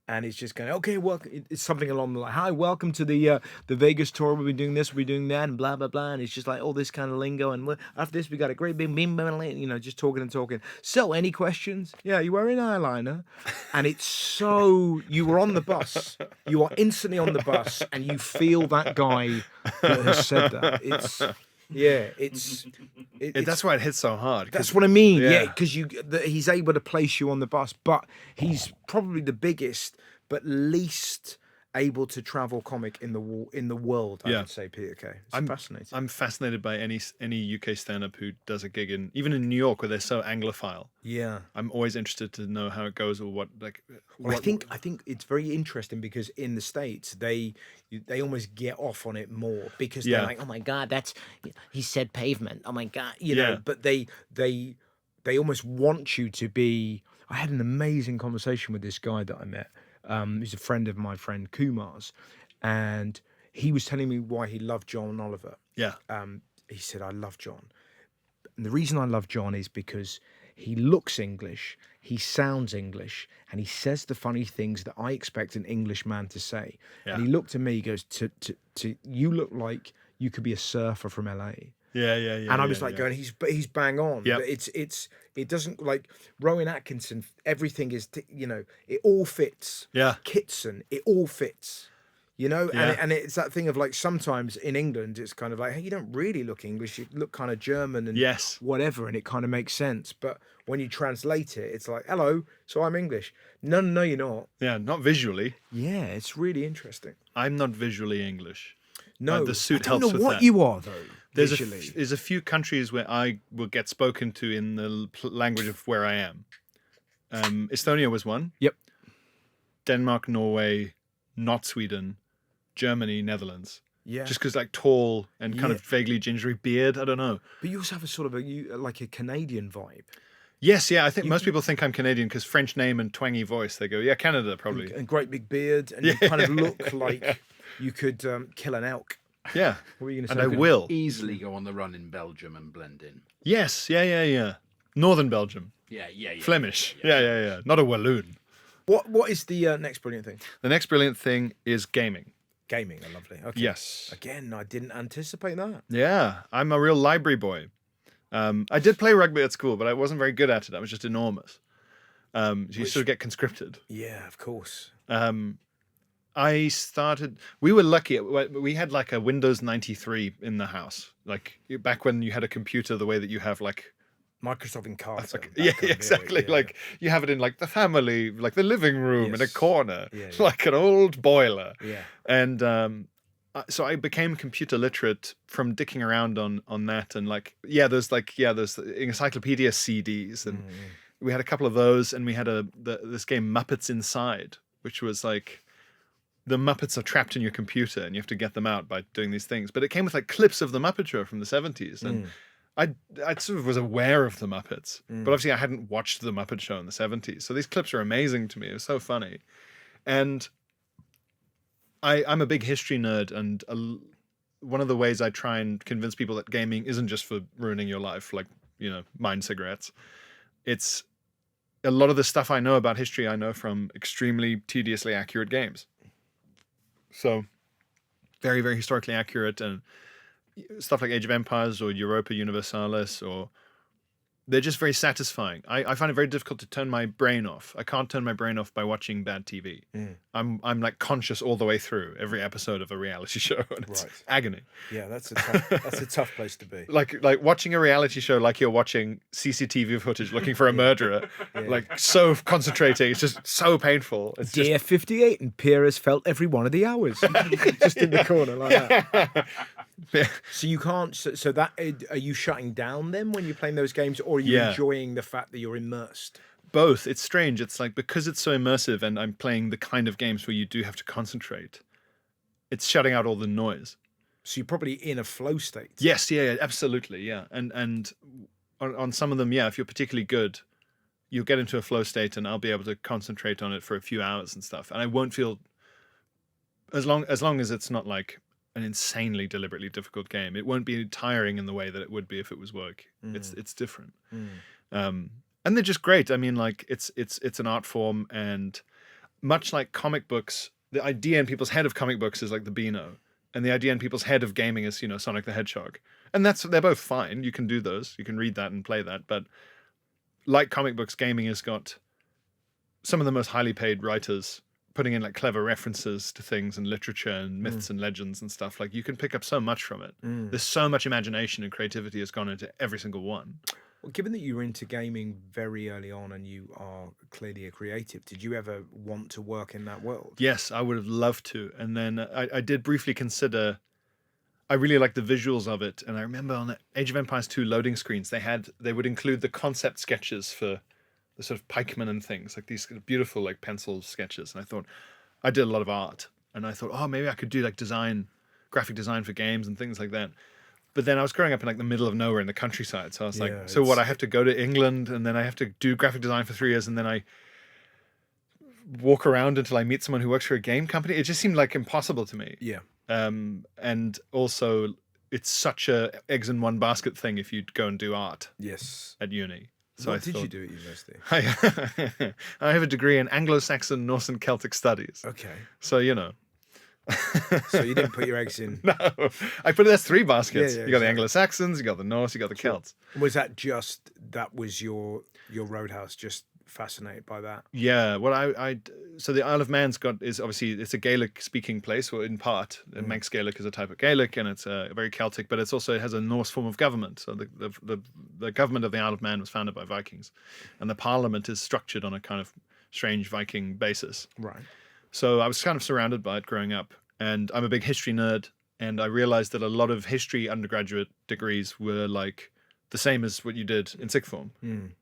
And it's just going, okay, welcome. It's something along the line. Hi, welcome to the Vegas tour. We'll be doing this, we'll be doing that, and blah, blah, blah. And it's just like all this kind of lingo. And after this, we got a great big, just talking and talking. So, any questions? Yeah, you wearing eyeliner? And it's so, you were on the bus. You are instantly on the bus, and you feel that guy that has said that. Yeah, it's That's why it hits so hard. 'cause- that's what I mean. Yeah, Yeah. because he's able to place you on the bus, but he's probably the biggest, but least able to travel comic in the world. I Yeah. would say Peter Kay. It's fascinating. I'm fascinated by any UK stand-up who does a gig even in New York where they're so Anglophile. Yeah. I'm always interested to know how it goes or what Well, I think it's very interesting because in the States they almost get off on it more because they're Yeah. like, oh my God, he said pavement. Oh my God, you Yeah. know. But they almost want you to be. I had an amazing conversation with this guy that I met. Who's a friend of my friend Kumar's, and he was telling me why he loved John Oliver. Yeah. He said, I love John. And the reason I love John is because he looks English, he sounds English, and he says the funny things that I expect an English man to say. Yeah. And he looked at me, he goes, to you look like you could be a surfer from LA. Yeah. And I was like going, he's bang on. Yep. But it doesn't, like Rowan Atkinson, everything is, it all fits. Yeah. Kitson, it all fits. You know, Yeah. and it's that thing of like sometimes in England it's kind of like, hey, you don't really look English, you look kind of German and Yes. whatever, and it kind of makes sense. But when you translate it, it's like, hello, so I'm English. No, you're not. Yeah, not visually. Yeah, it's really interesting. I'm not visually English. No, the suit I don't helps know with what that. you are though. Visually. There's a few countries where I will get spoken to in the language of where I am. Estonia was one. Yep. Denmark, Norway, not Sweden, Germany, Netherlands. Yeah. Just because like tall and kind Yeah. of vaguely gingery beard. I don't know. But you also have a sort of like a Canadian vibe. Yes, yeah. I think most people think I'm Canadian because French name and twangy voice. They go, yeah, Canada probably. And great big beard, and you kind of look like you could kill an elk. Yeah. What were you going to And say? I Peter? will. Easily go on the run in Belgium and blend in. Yes, yeah. Northern Belgium. Yeah. Flemish. Yeah. Not a Walloon. What is the next brilliant thing? The next brilliant thing is gaming. Gaming, lovely. Okay. Yes. Again, I didn't anticipate that. Yeah, I'm a real library boy. I did play rugby at school, but I wasn't very good at it. I was just enormous. So you sort of get conscripted. Yeah, of course. We were lucky. We had like a Windows 93 in the house. Like back when you had a computer the way that you have like Microsoft Encarta. like, yeah, exactly. Like you have it in like the family, like the living room in a Yes. corner, Yeah. like an old boiler. Yeah. And so I became computer literate from dicking around on that, and those encyclopedia CDs, and we had a couple of those, and we had this game Muppets Inside, which was like the Muppets are trapped in your computer, and you have to get them out by doing these things. But it came with like clips of the Muppet Show from the 70s, and I sort of was aware of the Muppets, but obviously I hadn't watched the Muppet Show in the 70s. So these clips are amazing to me. It was so funny. And I'm a big history nerd, and one of the ways I try and convince people that gaming isn't just for ruining your life, like, mind cigarettes. It's a lot of the stuff I know about history, I know from extremely tediously accurate games. So very, very historically accurate, and stuff like Age of Empires or Europa Universalis, or they're just very satisfying. I find it very difficult to turn my brain off. I can't turn my brain off by watching bad TV. I'm like conscious all the way through every episode of a reality show, and it's agony. Yeah, that's a tough place to be. Like watching a reality show like you're watching CCTV footage looking for a murderer, like so concentrating. It's just so painful. It's Dear 58, and Pierre has felt every one of the hours. Just in the corner like that. Yeah. So you can't. So that are you shutting down then when you're playing those games, or are you enjoying the fact that you're immersed? Both. It's strange. It's like because it's so immersive, and I'm playing the kind of games where you do have to concentrate. It's shutting out all the noise. So you're probably in a flow state. Yes. Yeah. Absolutely. Yeah. And on some of them, if you're particularly good, you'll get into a flow state, and I'll be able to concentrate on it for a few hours and stuff, and I won't feel as long as it's not like an insanely deliberately difficult game. It won't be tiring in the way that it would be if it was work. It's different. And they're just great. I mean, like it's an art form, and much like comic books, the idea in people's head of comic books is like the Beano, and the idea in people's head of gaming is Sonic the Hedgehog, and they're both fine. You can do those. You can read that and play that. But like comic books, gaming has got some of the most highly paid writers putting in like clever references to things and literature and myths and legends and stuff, like you can pick up so much from it. There's so much imagination and creativity has gone into every single one. Well, given that you were into gaming very early on and you are clearly a creative, did you ever want to work in that world? Yes, I would have loved to. And then I did briefly consider, I really liked the visuals of it. And I remember on the Age of Empires 2 loading screens, they would include the concept sketches for the sort of pikemen and things, like these beautiful like pencil sketches. And I thought, I did a lot of art. And I thought, oh, maybe I could do like graphic design for games and things like that. But then I was growing up in like the middle of nowhere in the countryside. So I was like, so what, I have to go to England and then I have to do graphic design for 3 years and then I walk around until I meet someone who works for a game company. It just seemed like impossible to me. Yeah. And also it's such a eggs in one basket thing if you go and do art Yes. at uni. So What did you do at university? I have a degree in Anglo-Saxon, Norse and Celtic studies. Okay. So, you know. So you didn't put your eggs in. No, I put it as 3 baskets. Yeah, you got the exactly. Anglo-Saxons, you got the Norse, you got the Celts. Was that was your roadhouse, just fascinated by that? Yeah, well, so the Isle of Man's is obviously, it's a Gaelic-speaking place, or in part, Manx Gaelic is a type of Gaelic, and it's very Celtic, but it has a Norse form of government. So the government of the Isle of Man was founded by Vikings, and the parliament is structured on a kind of strange Viking basis. Right. So I was kind of surrounded by it growing up, and I'm a big history nerd, and I realized that a lot of history undergraduate degrees were like the same as what you did in sixth form.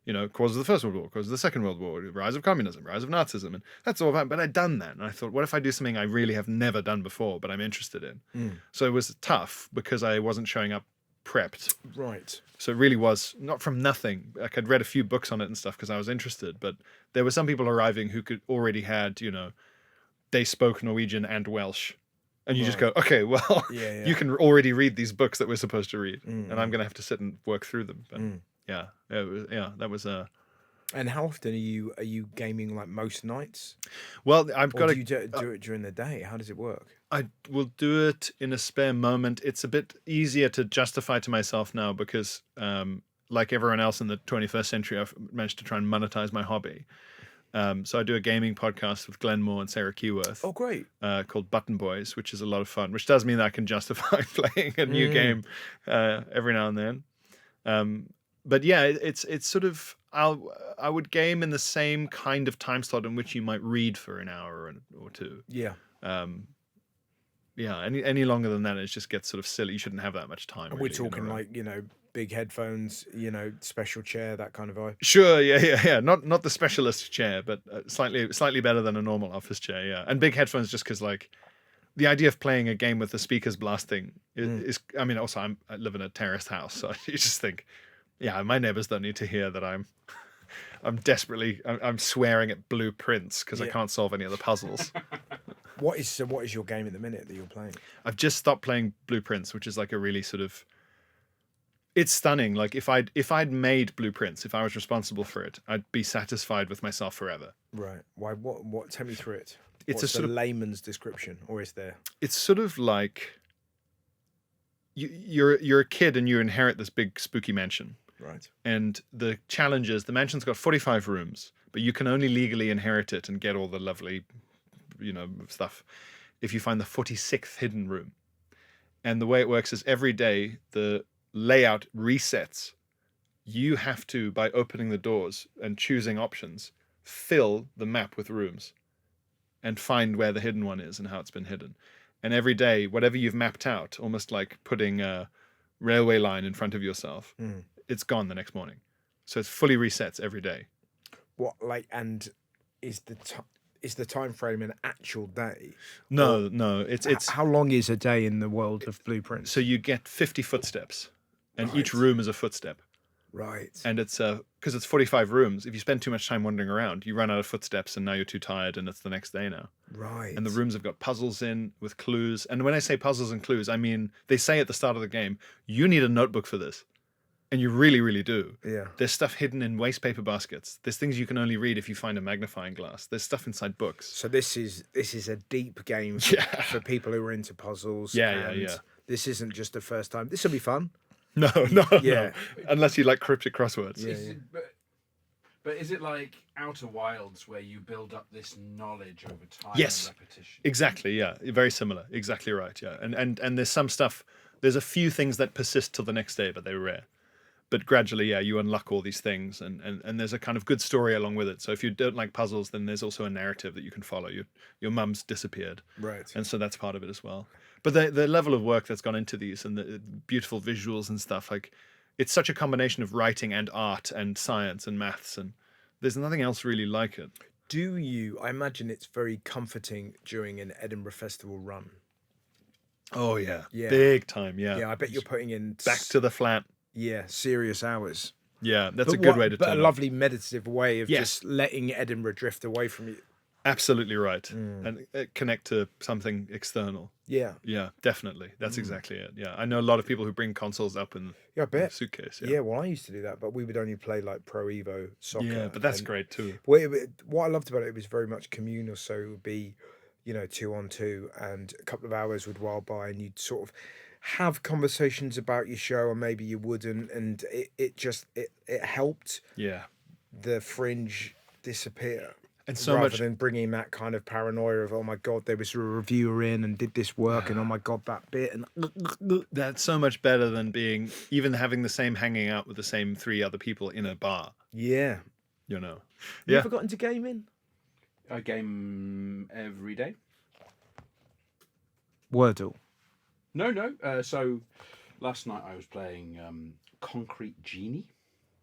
You know, cause of the First World War, cause of the Second World War, rise of communism, rise of Nazism, and that's all. But I'd done that, and I thought, what if I do something I really have never done before, but I'm interested in? So it was tough because I wasn't showing up prepped. Right. So it really was not from nothing. Like I'd read a few books on it and stuff because I was interested, but there were some people arriving who already had, you know, they spoke Norwegian and Welsh. And you just go, okay, well, you can already read these books that we're supposed to read. And I'm going to have to sit and work through them. But that was And how often are you gaming, like most nights? Well, I've Or got do you do it during the day? How does it work? I will do it in a spare moment. It's a bit easier to justify to myself now because, like everyone else in the 21st century, I've managed to try and monetize my hobby. So I do a gaming podcast with Glenn Moore and Sarah Keyworth. Oh, great. Called Button Boys, which is a lot of fun, which does mean that I can justify playing a new game every now and then. But yeah, it's sort of, I would game in the same kind of time slot in which you might read for an hour or two. Yeah. Any longer than that, it just gets sort of silly. You shouldn't have that much time. And we're talking like, you know, big headphones, you know, special chair, that kind of vibe. Sure, yeah. Not the specialist chair, but slightly better than a normal office chair, yeah. And big headphones, just because like the idea of playing a game with the speakers blasting is I mean, also I live in a terraced house, so you just think, yeah, my neighbors don't need to hear that I'm swearing at blueprints because I can't solve any of the puzzles. What is your game at the minute that you're playing? I've just stopped playing Blueprints, which is like a really sort of, it's stunning. Like if I'd made Blueprints, if I was responsible for it, I'd be satisfied with myself forever. Right. Why? What? Tell me through it. It's What's a sort the of layman's description, or is there? It's sort of like you're a kid and you inherit this big spooky mansion. Right. And the challenge is the mansion's got 45 rooms, but you can only legally inherit it and get all the lovely, you know, stuff if you find the 46th hidden room. And the way it works is every day the layout resets. You have to, by opening the doors and choosing options, fill the map with rooms and find where the hidden one is and how it's been hidden. And every day, whatever you've mapped out, almost like putting a railway line in front of yourself, it's gone the next morning. So it's fully resets every day. What, like, and is the time frame an actual day? No, it's How long is a day in the world of Blueprints? so you get 50 footsteps, and Right. each room is a footstep. Right. And it's because it's 45 rooms. If you spend too much time wandering around, you run out of footsteps, and now you're too tired, and it's the next day now. Right. And the rooms have got puzzles in with clues. And when I say puzzles and clues, I mean they say at the start of the game, you need a notebook for this. And you really, really do. Yeah. There's stuff hidden in waste paper baskets. There's things you can only read if you find a magnifying glass. There's stuff inside books. So this is a deep game for people who are into puzzles. Yeah. This isn't just the first time. This will be fun. No. Yeah. Unless you like cryptic crosswords. Yeah. But is it like Outer Wilds where you build up this knowledge over time Yes. and repetition? Exactly, yeah. Very similar. Exactly right, yeah. And there's some stuff, there's a few things that persist till the next day, but they're rare. But gradually, yeah, you unlock all these things, and there's a kind of good story along with it. So if you don't like puzzles, then there's also a narrative that you can follow. Your mum's disappeared, Right. and so that's part of it as well. But the level of work that's gone into these and the beautiful visuals and stuff, like, it's such a combination of writing and art and science and maths, and there's nothing else really like it. Do you? I imagine it's very comforting during an Edinburgh Festival run. Oh yeah, Yeah. big time, yeah. Yeah, I bet you're putting in Back to the flat. serious hours. Yeah, that's But a good way to but turn a off. lovely meditative way of Yes. just letting Edinburgh drift away from you. Absolutely right, and connect to something external. Yeah. Yeah, definitely. That's exactly it. Yeah, I know a lot of people who bring consoles up in Yeah, I a bet. suitcase. Yeah, well, I used to do that, but we would only play like Pro Evo soccer. Yeah, but that's and- great too. Well, what I loved about it was very much communal. So it would be, 2-on-2, and a couple of hours would roll by, and you'd sort of have conversations about your show, or maybe you wouldn't, and it helped Yeah, the fringe disappear. and so rather much. than bringing that kind of paranoia of, oh my god, there was a reviewer in and did this work, and oh my god, that bit, and That's so much better than even having the same hanging out with the same 3 other people in a bar. yeah. You know. You Yeah. ever got into gaming? I game every day. Wordle. No. So last night I was playing Concrete Genie.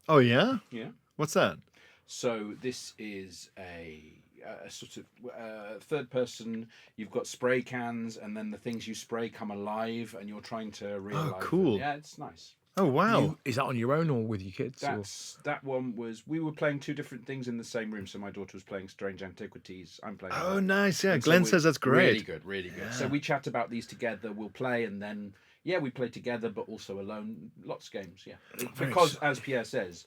Oh yeah. Yeah. What's that? So this is a sort of third person. You've got spray cans, and then the things you spray come alive, and you're trying to realize. cool. Yeah, it's nice. Oh wow. Is that on your own or with your kids? or- That one was. We were playing 2 different things in the same room. So my daughter was playing Strange Antiquities. I'm playing. Oh that. nice. Yeah, And so Glenn we- says that's Really great. good, really good. So we chat about these together. We'll play, and then we play together, but also alone. Lots of games, yeah. Because as Pierre says,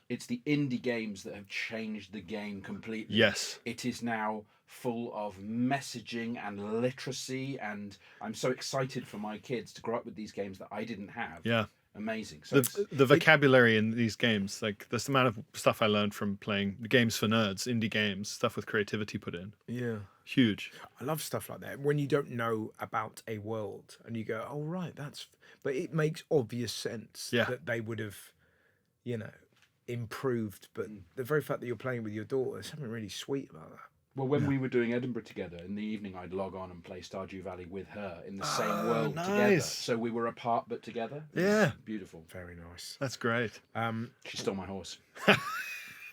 it's the indie games that have changed the game completely. Yes. It is now full of messaging and literacy, and I'm so excited for my kids to grow up with these games that I didn't have. Yeah. Amazing. So The vocabulary in these games, like the amount of stuff I learned from playing games for nerds, indie games, stuff with creativity put in, Yeah. huge. I love stuff like that. When you don't know about a world and you go, oh, right, but it makes obvious sense Yeah. that they would have, improved. But the very fact that you're playing with your daughter, there's something really sweet about that. well, when we were doing Edinburgh together in the evening, I'd log on and play Stardew Valley with her in the same world together. nice. So we were apart but together. It was Yeah. beautiful. Very nice. That's great. She stole my horse.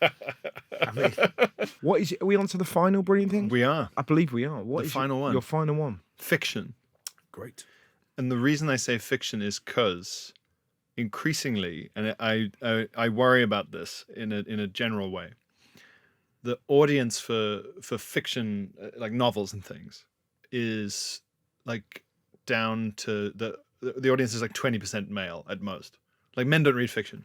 I mean, what is it? Are we on to the final brilliant thing? We are I believe we are. What The is final one. Your final one. fiction. Great. And the reason I say fiction is because increasingly, and I worry about this in a general way, the audience for fiction, like novels and things, is like down to the audience is like 20% male at most. Like, men don't read fiction.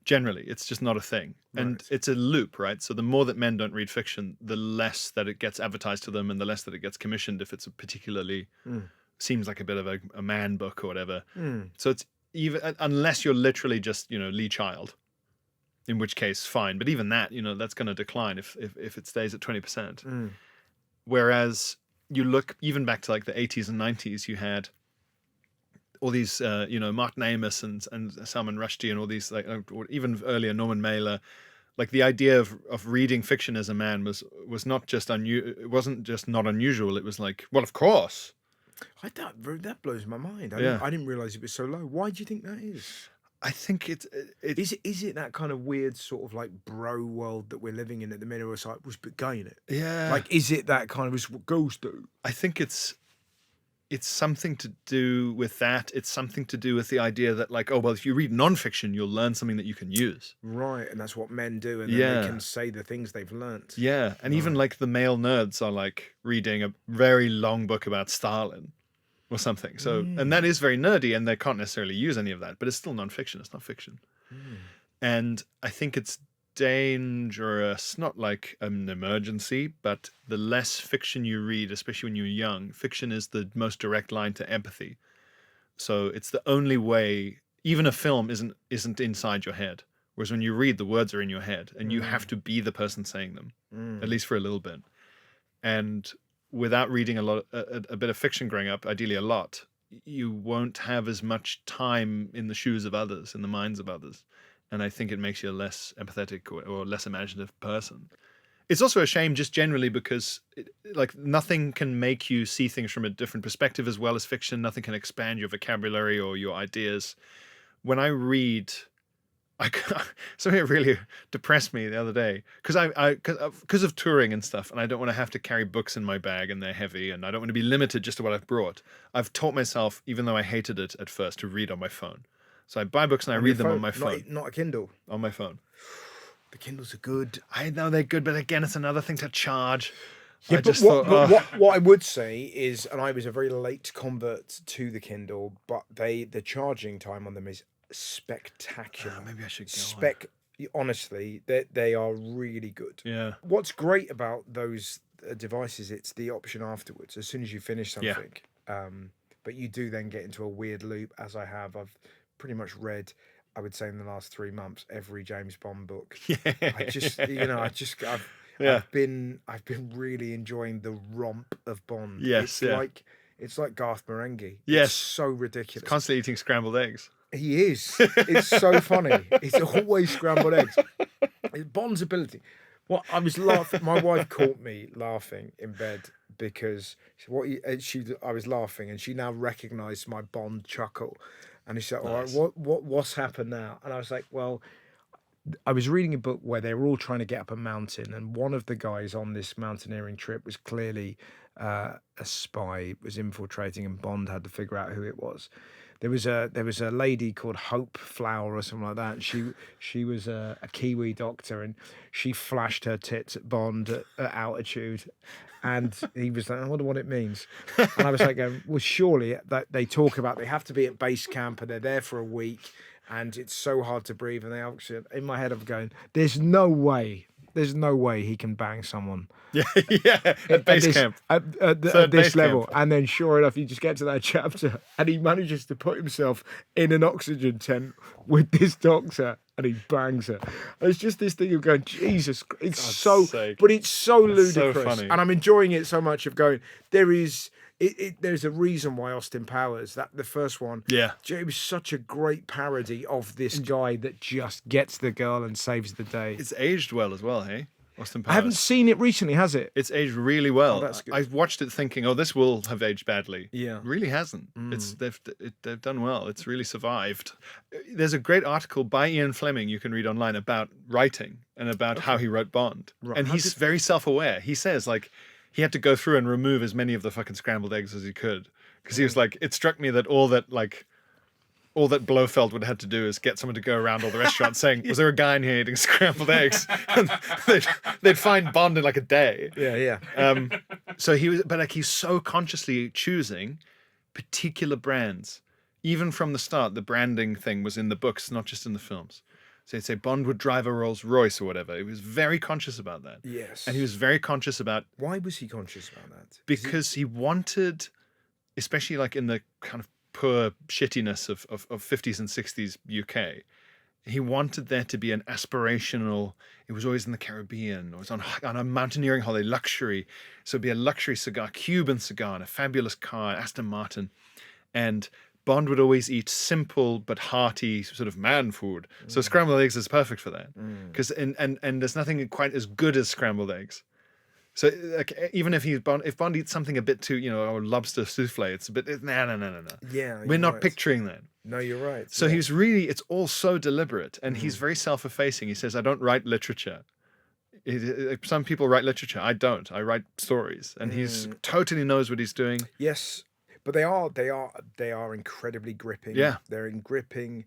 Generally, it's just not a thing. And Right. it's a loop, right? So the more that men don't read fiction, the less that it gets advertised to them, and the less that it gets commissioned if it's a particularly seems like a bit of a man book or whatever. So it's even unless you're literally just Lee Child, in which case fine. But even that, that's going to decline if it stays at 20%. Whereas you look even back to like the 80s and 90s, you had all these Martin Amis and Salman Rushdie and all these, like, or even earlier Norman Mailer. Like, the idea of reading fiction as a man was not just it wasn't just not unusual. It was like, well, of course. That blows my mind. Yeah. I didn't realize it was so low. Why do you think that is? I think it's Is it that kind of weird sort of like bro world that we're living in at the minute? Where it's like, was but gay in it? yeah. Like, is it that kind of, is what girls do? I think it's something to do with that. It's something to do with the idea that, like, oh, well, if you read nonfiction, you'll learn something that you can use. Right, and that's what men do, and then Yeah. they can say the things they've learnt. Yeah, and even like the male nerds are like reading a very long book about Stalin or something. So, and that is very nerdy, and they can't necessarily use any of that, but it's still nonfiction. It's not fiction. And I think it's dangerous, not like an emergency, but the less fiction you read, especially when you're young, fiction is the most direct line to empathy. So it's the only way. Even a film isn't inside your head. Whereas when you read, the words are in your head, and you have to be the person saying them, at least for a little bit. And without reading a bit of fiction growing up, ideally a lot, you won't have as much time in the shoes of others, in the minds of others. And I think it makes you a less empathetic or less imaginative person. It's also a shame just generally because like nothing can make you see things from a different perspective as well as fiction. Nothing can expand your vocabulary or your ideas. When I read, something really depressed me the other day because of touring and stuff, and I don't want to have to carry books in my bag and they're heavy, and I don't want to be limited just to what I've brought. I've taught myself, even though I hated it at first, to read on my phone. So I buy books and I read them on my phone. Not a Kindle. On my phone. The Kindles are good. I know they're good, but again, it's another thing to charge. Yeah, I but just what, thought, but what I would say is, and I was a very late convert to the Kindle, but the charging time on them is spectacular. maybe I should go on. Honestly, they are really good. Yeah. What's great about those devices, it's the option afterwards, as soon as you finish something. But you do then get into a weird loop, as I have. I've pretty much read, I would say in the last 3 months, every James Bond book. Yeah. I've been really enjoying the romp of Bond. Yes, It's like Garth Marenghi. Yes. It's so ridiculous. Constantly eating scrambled eggs. He is. It's so funny. It's always scrambled eggs. Bond's ability. Well, I was laughing. My wife caught me laughing in bed because I was laughing, and she now recognised my Bond chuckle. And he said, "All right, what's happened now?" And I was like, "Well, I was reading a book where they were all trying to get up a mountain, and one of the guys on this mountaineering trip was clearly a spy, was infiltrating, and Bond had to figure out who it was. There was a lady called Hope Flower or something like that, and she was a Kiwi doctor, and she flashed her tits at Bond at altitude, and he was like, "I wonder what it means." And I was like, "Well, surely that they talk about they have to be at base camp and they're there for a week, and it's so hard to breathe, and they oxygen." In my head, I'm going, "There's no way he can bang someone." At base camp. At this level. And then sure enough, you just get to that chapter and he manages to put himself in an oxygen tent with this doctor and he bangs her. And it's just this thing of going, Jesus, it's but it's so ludicrous. So funny. And I'm enjoying it so much of going, there's a reason why Austin Powers, that the first one, it was such a great parody of this guy that just gets the girl and saves the day. It's aged well as well, hey? Austin Powers. I haven't seen it recently, has it? It's aged really well. Oh, that's good. I watched it thinking, "Oh, this will have aged badly." Yeah. It really hasn't. They've done well. It's really survived. There's a great article by Ian Fleming you can read online about writing and about how he wrote Bond. Right. And he's very self-aware. He says like he had to go through and remove as many of the fucking scrambled eggs as he could because he was like, it struck me that all that Blofeld would have had to do is get someone to go around all the restaurants saying, "Was there a guy in here eating scrambled eggs?" And they'd find Bond in like a day. Yeah. So he's so consciously choosing particular brands. Even from the start, the branding thing was in the books, not just in the films. So he'd say Bond would drive a Rolls Royce or whatever. He was very conscious about that. Yes. And he was very conscious about... Why was he conscious about that? Because he wanted, especially like in the kind of poor shittiness of 50s and 60s UK, he wanted there to be an aspirational... It was always in the Caribbean. It was on a mountaineering holiday, luxury. So it'd be a luxury cigar, Cuban cigar, and a fabulous car, Aston Martin. And Bond would always eat simple but hearty sort of man food. So scrambled eggs is perfect for that. Because and there's nothing quite as good as scrambled eggs. So like, even if Bond eats something a bit too, or lobster souffle, it's a bit no. Yeah, we're not right. picturing that. No, you're right. So he's really, it's all so deliberate, and he's very self-effacing. He says, "I don't write literature. Some people write literature. I don't. I write stories." And he's totally knows what he's doing. Yes, but they are incredibly gripping. Yeah, they're in gripping,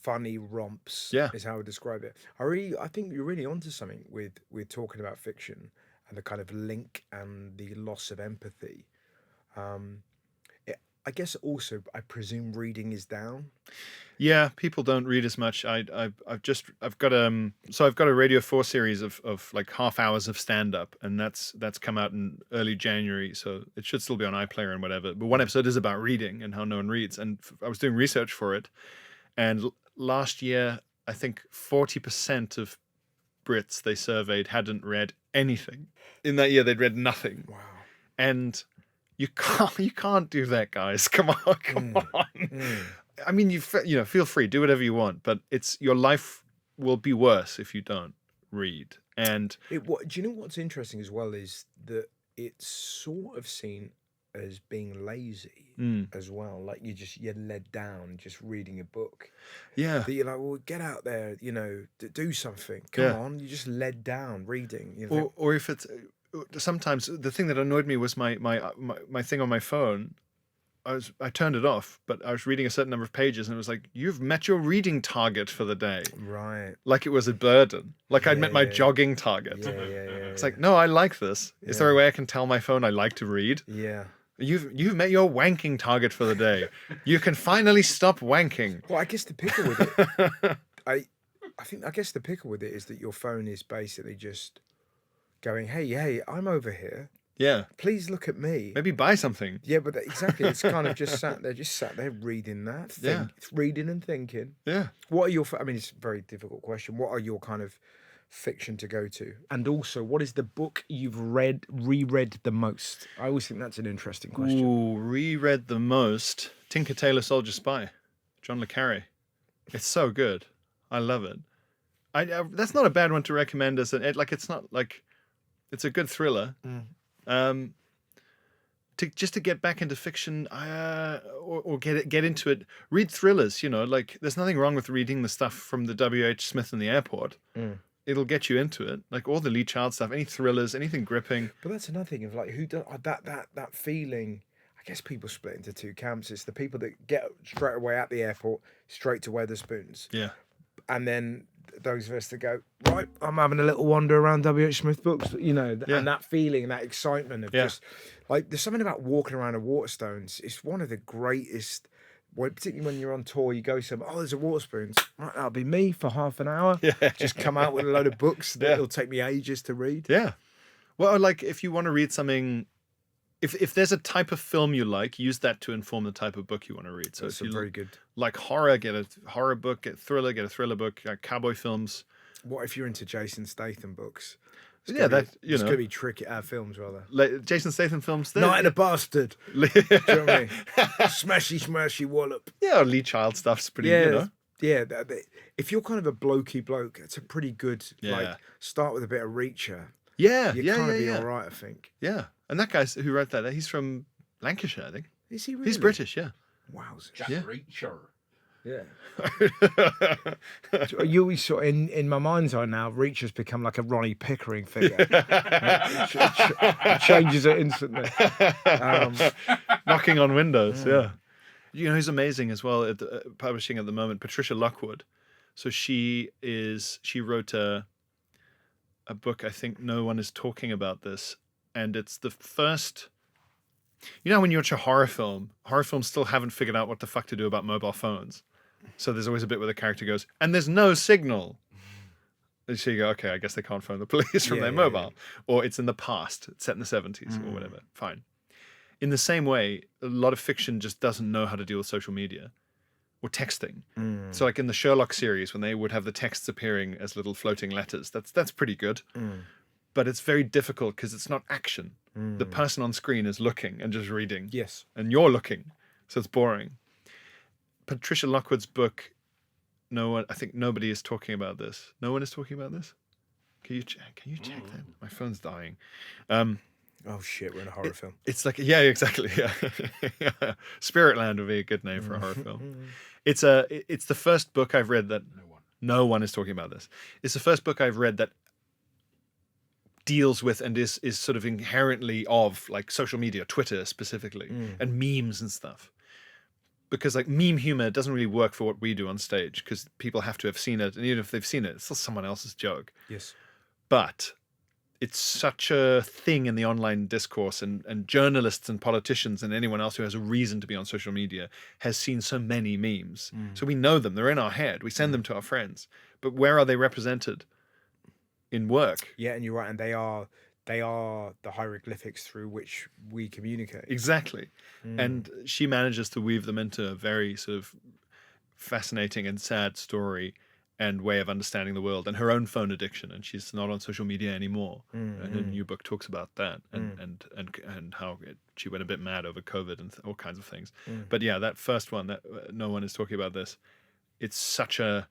funny romps. Yeah, is how I would describe it. I think you're really onto something with talking about fiction and the kind of link and the loss of empathy. I guess also, I presume reading is down. Yeah, people don't read as much. I've got a Radio 4 series of like half hours of stand up, and that's come out in early January, so it should still be on iPlayer and whatever. But one episode is about reading and how no one reads, and I was doing research for it, and last year I think 40% of Brits they surveyed hadn't read anything. In that year, they'd read nothing. Wow. And you can't do that, guys. Come on. I mean, you know, feel free, do whatever you want, but your life will be worse if you don't read. And Do you know what's interesting as well is that it's sort of seen as being lazy as well. Like you're led down just reading a book. yeah, That you're like, well, get out there, you know, do something. Come on, you're just led down reading. You know? or if it's sometimes the thing that annoyed me was my thing on my phone. I turned it off, but I was reading a certain number of pages, and it was like, you've met your reading target for the day. Right. Like it was a burden. Like I'd met my jogging target. Yeah. It's like, no, I like this. Is there a way I can tell my phone I like to read? Yeah. You've met your wanking target for the day. You can finally stop wanking. Well, I guess the pickle with it, I guess the pickle with it is that your phone is basically just going, hey, I'm over here. Yeah. Please look at me. Maybe buy something. Yeah, but exactly, it's kind of just sat there reading that. It's reading and thinking. Yeah. What are your? I mean, it's a very difficult question. What are your kind of fiction to go to? And also, what is the book you've reread the most? I always think that's an interesting question. Ooh, reread the most. Tinker Tailor Soldier Spy, John le Carré. It's so good. I love it. That's not a bad one to recommend as it's not like, it's a good thriller. Just to get back into fiction, or get into it, read thrillers. You know, like there's nothing wrong with reading the stuff from the W.H. Smith in the Airport. It'll get you into it, like all the Lee Child stuff, any thrillers, anything gripping. But that's another thing of like who does that feeling. I guess people split into two camps. It's the people that get straight away at the airport, straight to Wetherspoons. Yeah. And then those of us that go, right, I'm having a little wander around W.H. Smith books, you know, and that feeling, that excitement of just like, there's something about walking around a Waterstones. It's one of the greatest, particularly when you're on tour, you go somewhere, there's a Waterspoons. Right, that'll be me for half an hour. Yeah. Just come out with a load of books that it'll take me ages to read. Yeah. Well, like if you want to read something, if there's a type of film you like, use that to inform the type of book you want to read. So That's if you very good. like horror, get a horror book. Get a thriller book. Like cowboy films. What if you're into Jason Statham books? It's It's going to be tricky. Films, rather. Like Jason Statham films. Night and a Bastard. Do you know what I mean? Smashy wallop. Yeah, Lee Child stuff's pretty, you know. Yeah, if you're kind of a blokey bloke, it's a pretty good, like, start with a bit of Reacher. Yeah, You're kind of be all right, I think. Yeah, and that guy who wrote that, he's from Lancashire, I think. Is he really? He's British, yeah. Wowzers. Jack Reacher. Yeah. You always sort of, in my mind's eye now, Reacher's become like a Ronnie Pickering figure. It changes it instantly. Knocking on windows, yeah. You know who's amazing as well at publishing at the moment? Patricia Lockwood. So she wrote a book, I think no one is talking about this, and it's the first. You know when you watch a horror films still haven't figured out what the fuck to do about mobile phones. So there's always a bit where the character goes, and there's no signal. And so you go, okay, I guess they can't phone the police from their mobile. Or it's in the past, it's set in the 70s or whatever. Fine. In the same way, a lot of fiction just doesn't know how to deal with social media or texting. So like in the Sherlock series, when they would have the texts appearing as little floating letters, that's pretty good. But it's very difficult because it's not action. The person on screen is looking and just reading. Yes. And you're looking. So it's boring. Patricia Lockwood's book, I think nobody is talking about this. No one is talking about this? Can you check that? My phone's dying. Oh shit, we're in a horror film. It's like, yeah, exactly. Yeah. Spiritland would be a good name for a horror film. It's the first book I've read that no one is talking about this. It's the first book I've read that deals with and is sort of inherently of like social media, Twitter specifically, and memes and stuff. Because like meme humor doesn't really work for what we do on stage because people have to have seen it, and even if they've seen it, it's still someone else's joke. Yes. But it's such a thing in the online discourse, and journalists and politicians and anyone else who has a reason to be on social media has seen so many memes. So we know them. They're in our head. We send them to our friends. But where are they represented? In work. Yeah, and you're right. And they are the hieroglyphics through which we communicate. Exactly. And she manages to weave them into a very sort of fascinating and sad story. and way of understanding the world, and her own phone addiction, and she's not on social media anymore. And her new book talks about that, and how she went a bit mad over COVID and all kinds of things. But yeah, that first one, that no one is talking about this. It's such a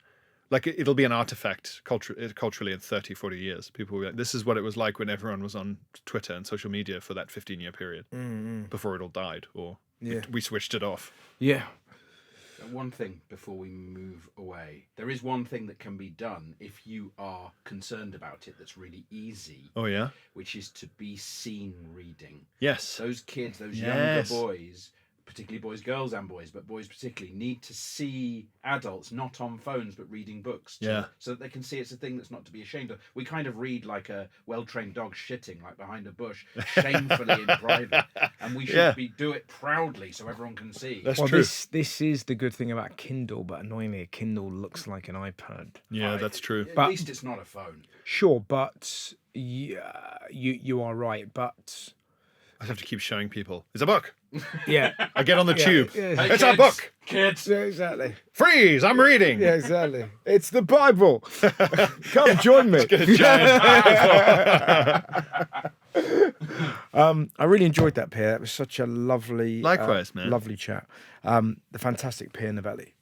it'll be an artifact culturally in 30, 40 years. People will be like, this is what it was like when everyone was on Twitter and social media for that 15-year period before it all died, or we switched it off. Yeah. One thing before we move away, there is one thing that can be done if you are concerned about it that's really easy. Oh yeah? Which is to be seen reading. Yes. Those kids, those younger boys, particularly boys, girls and boys, but boys particularly, need to see adults not on phones but reading books so that they can see it's a thing that's not to be ashamed of. We kind of read like a well-trained dog shitting like behind a bush shamefully in private, and we should do it proudly so everyone can see. That's true. This is the good thing about Kindle, but annoyingly a Kindle looks like an iPad. Yeah, that's true. At least it's not a phone. Sure, but you are right, but I have to keep showing people. It's a book. Yeah. I get on the tube. Yeah. Hey, it's a book. Kids. Yeah, exactly. Freeze! I'm reading. Yeah, exactly. It's the Bible. Come join me. Get a giant I really enjoyed that, Pierre. That was such a lovely, Likewise, man. lovely chat. The fantastic Pierre Novellie.